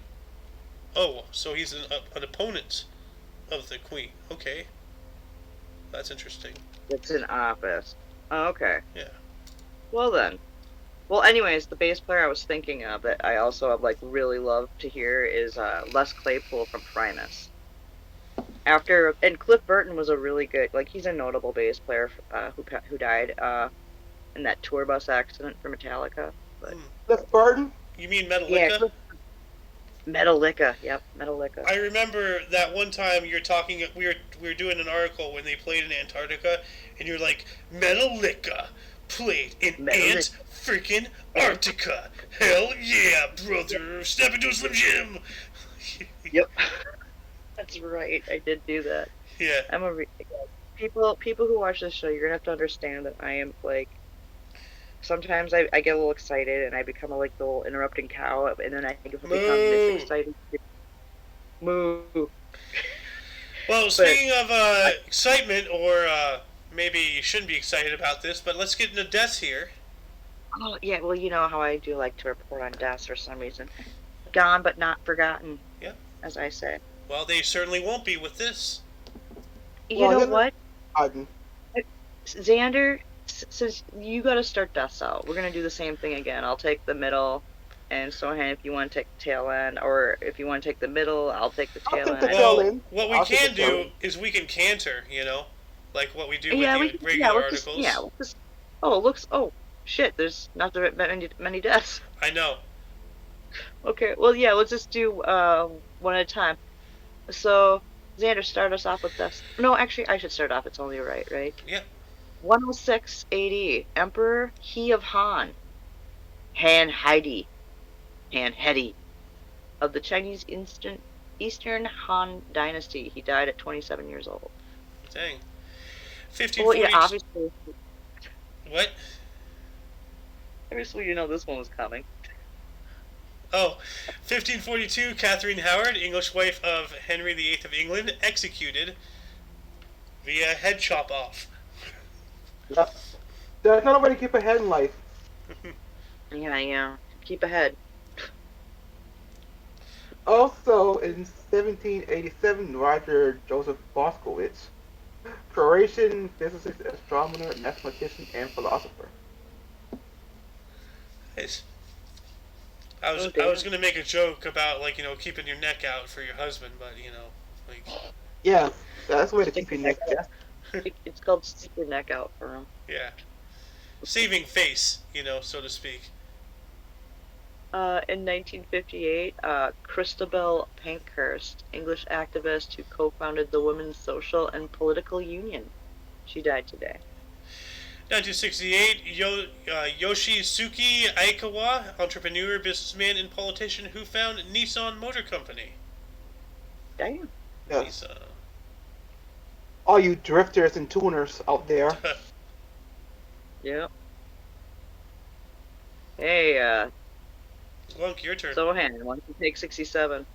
[SPEAKER 1] Oh, so he's an opponent of the Queen. Okay. That's interesting.
[SPEAKER 2] It's an office. Oh, okay.
[SPEAKER 1] Yeah.
[SPEAKER 2] Well then. Well, anyways, the bass player I was thinking of that I also have like really love to hear is Les Claypool from Primus. And Cliff Burton was a really good, like he's a notable bass player who died in that tour bus accident for Metallica. But
[SPEAKER 3] Cliff Burton?
[SPEAKER 1] You mean
[SPEAKER 2] yeah,
[SPEAKER 1] Metallica?
[SPEAKER 2] Metallica, yep, Metallica.
[SPEAKER 1] I remember that one time you're talking. We were doing an article when they played in Antarctica, and you're like, Metallica played in freaking Antarctica. Hell yeah, brother! Step into a Slim Jim.
[SPEAKER 2] Yep, that's right. I did do that.
[SPEAKER 1] Yeah.
[SPEAKER 2] I'm a people who watch this show. You're gonna have to understand that I am like. Sometimes I get a little excited and I become a like little interrupting cow, and then I become this excited. Moo.
[SPEAKER 1] Well, speaking of excitement, or maybe you shouldn't be excited about this, but let's get into deaths here.
[SPEAKER 2] Oh yeah, well you know how I do like to report on deaths for some reason. Gone but not forgotten.
[SPEAKER 1] Yep.
[SPEAKER 2] As I say.
[SPEAKER 1] Well, they certainly won't be with this.
[SPEAKER 2] You know what? Xander, since you got to start deaths out, we're gonna do the same thing again. I'll take the middle, and Sohan, if you want to take the tail end, or if you want to take the middle, I'll take the tail end.
[SPEAKER 1] Well, what we can do is we can canter, you know, like what we do with the regular articles.
[SPEAKER 2] Oh shit, there's not that many deaths.
[SPEAKER 1] I know.
[SPEAKER 2] Okay, well yeah, let's just do one at a time. So Xander, start us off with deaths. No, actually, I should start off. It's only right?
[SPEAKER 1] Yeah.
[SPEAKER 2] 106 AD, Emperor He of Han, Han Hedi, of the Chinese Eastern Han Dynasty. He died at 27 years old.
[SPEAKER 1] Dang. 1542.
[SPEAKER 2] Well, yeah, obviously.
[SPEAKER 1] What?
[SPEAKER 2] Obviously, you know this one was coming.
[SPEAKER 1] Oh, 1542, Catherine Howard, English wife of Henry VIII of England, executed via head chop off.
[SPEAKER 3] Yep. There's not a way to keep ahead in life.
[SPEAKER 2] Yeah. Keep ahead.
[SPEAKER 3] Also, in 1787, Roger Joseph Boskowitz, Croatian physicist, astronomer, mathematician, and philosopher.
[SPEAKER 1] Nice. I was gonna make a joke about, like, you know, keeping your neck out for your husband, but you know, like.
[SPEAKER 3] Yeah, that's the way to keep your neck out.
[SPEAKER 2] It's called stick your neck out for him.
[SPEAKER 1] Yeah. Saving face, you know, so to speak.
[SPEAKER 2] In 1958, Christabel Pankhurst, English activist who co-founded the Women's Social and Political Union. She died today.
[SPEAKER 1] 1968, Yoshisuke Aikawa, entrepreneur, businessman, and politician who founded Nissan Motor Company.
[SPEAKER 2] Damn.
[SPEAKER 3] Yeah.
[SPEAKER 1] Nissan.
[SPEAKER 3] All you drifters and tuners out there.
[SPEAKER 2] Yeah. Hey,
[SPEAKER 1] Lunk, your turn.
[SPEAKER 2] Sohan, why don't you take 67?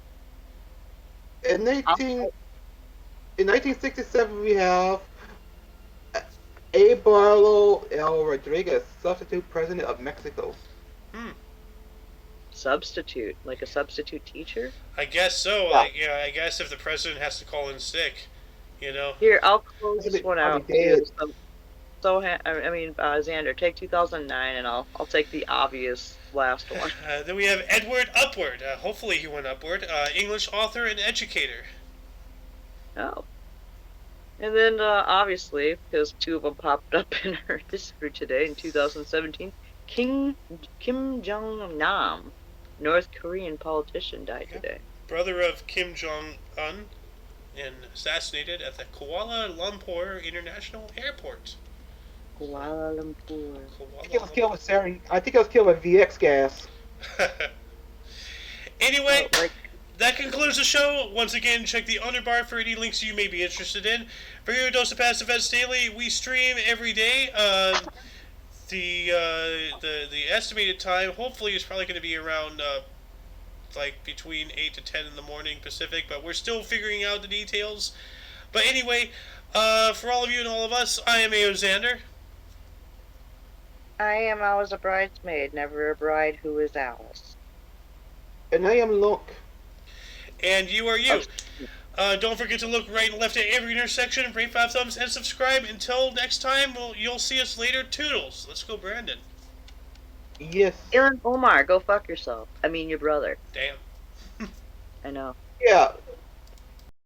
[SPEAKER 3] In 1967, we have Abelardo L. Rodriguez, substitute president of Mexico.
[SPEAKER 2] Substitute? Like a substitute teacher?
[SPEAKER 1] I guess so.
[SPEAKER 3] Yeah.
[SPEAKER 1] I guess if the president has to call in sick, you know.
[SPEAKER 2] Here, I'll close this one out. Xander, take 2009, and I'll take the obvious last one.
[SPEAKER 1] Then we have Edward Upward. Hopefully he went upward. English author and educator.
[SPEAKER 2] Oh. And then, obviously, because two of them popped up in our history today in 2017, Kim Jong-nam, North Korean politician, died today.
[SPEAKER 1] Brother of Kim Jong-un, and assassinated at the Kuala Lumpur International Airport.
[SPEAKER 2] Kuala Lumpur.
[SPEAKER 3] I think it was killed with sarin. I think it was killed with VX gas.
[SPEAKER 1] Anyway, that concludes the show. Once again, check the underbar for any links you may be interested in. For your dose of past events daily, we stream every day. The estimated time, hopefully, is probably going to be around like between 8 to 10 in the morning Pacific, but we're still figuring out the details. But anyway, for all of you and all of us, I am A.O. Xander.
[SPEAKER 2] I am always a bridesmaid, never a bride who is Alice.
[SPEAKER 3] And I am Lunk.
[SPEAKER 1] And you are you. Don't forget to look right and left at every intersection, rate 5 thumbs, and subscribe. Until next time, you'll see us later. Toodles. Let's go, Brandon.
[SPEAKER 3] Yes.
[SPEAKER 2] Ilan Omar, go fuck yourself. I mean, your brother.
[SPEAKER 1] Damn.
[SPEAKER 2] I know.
[SPEAKER 3] Yeah.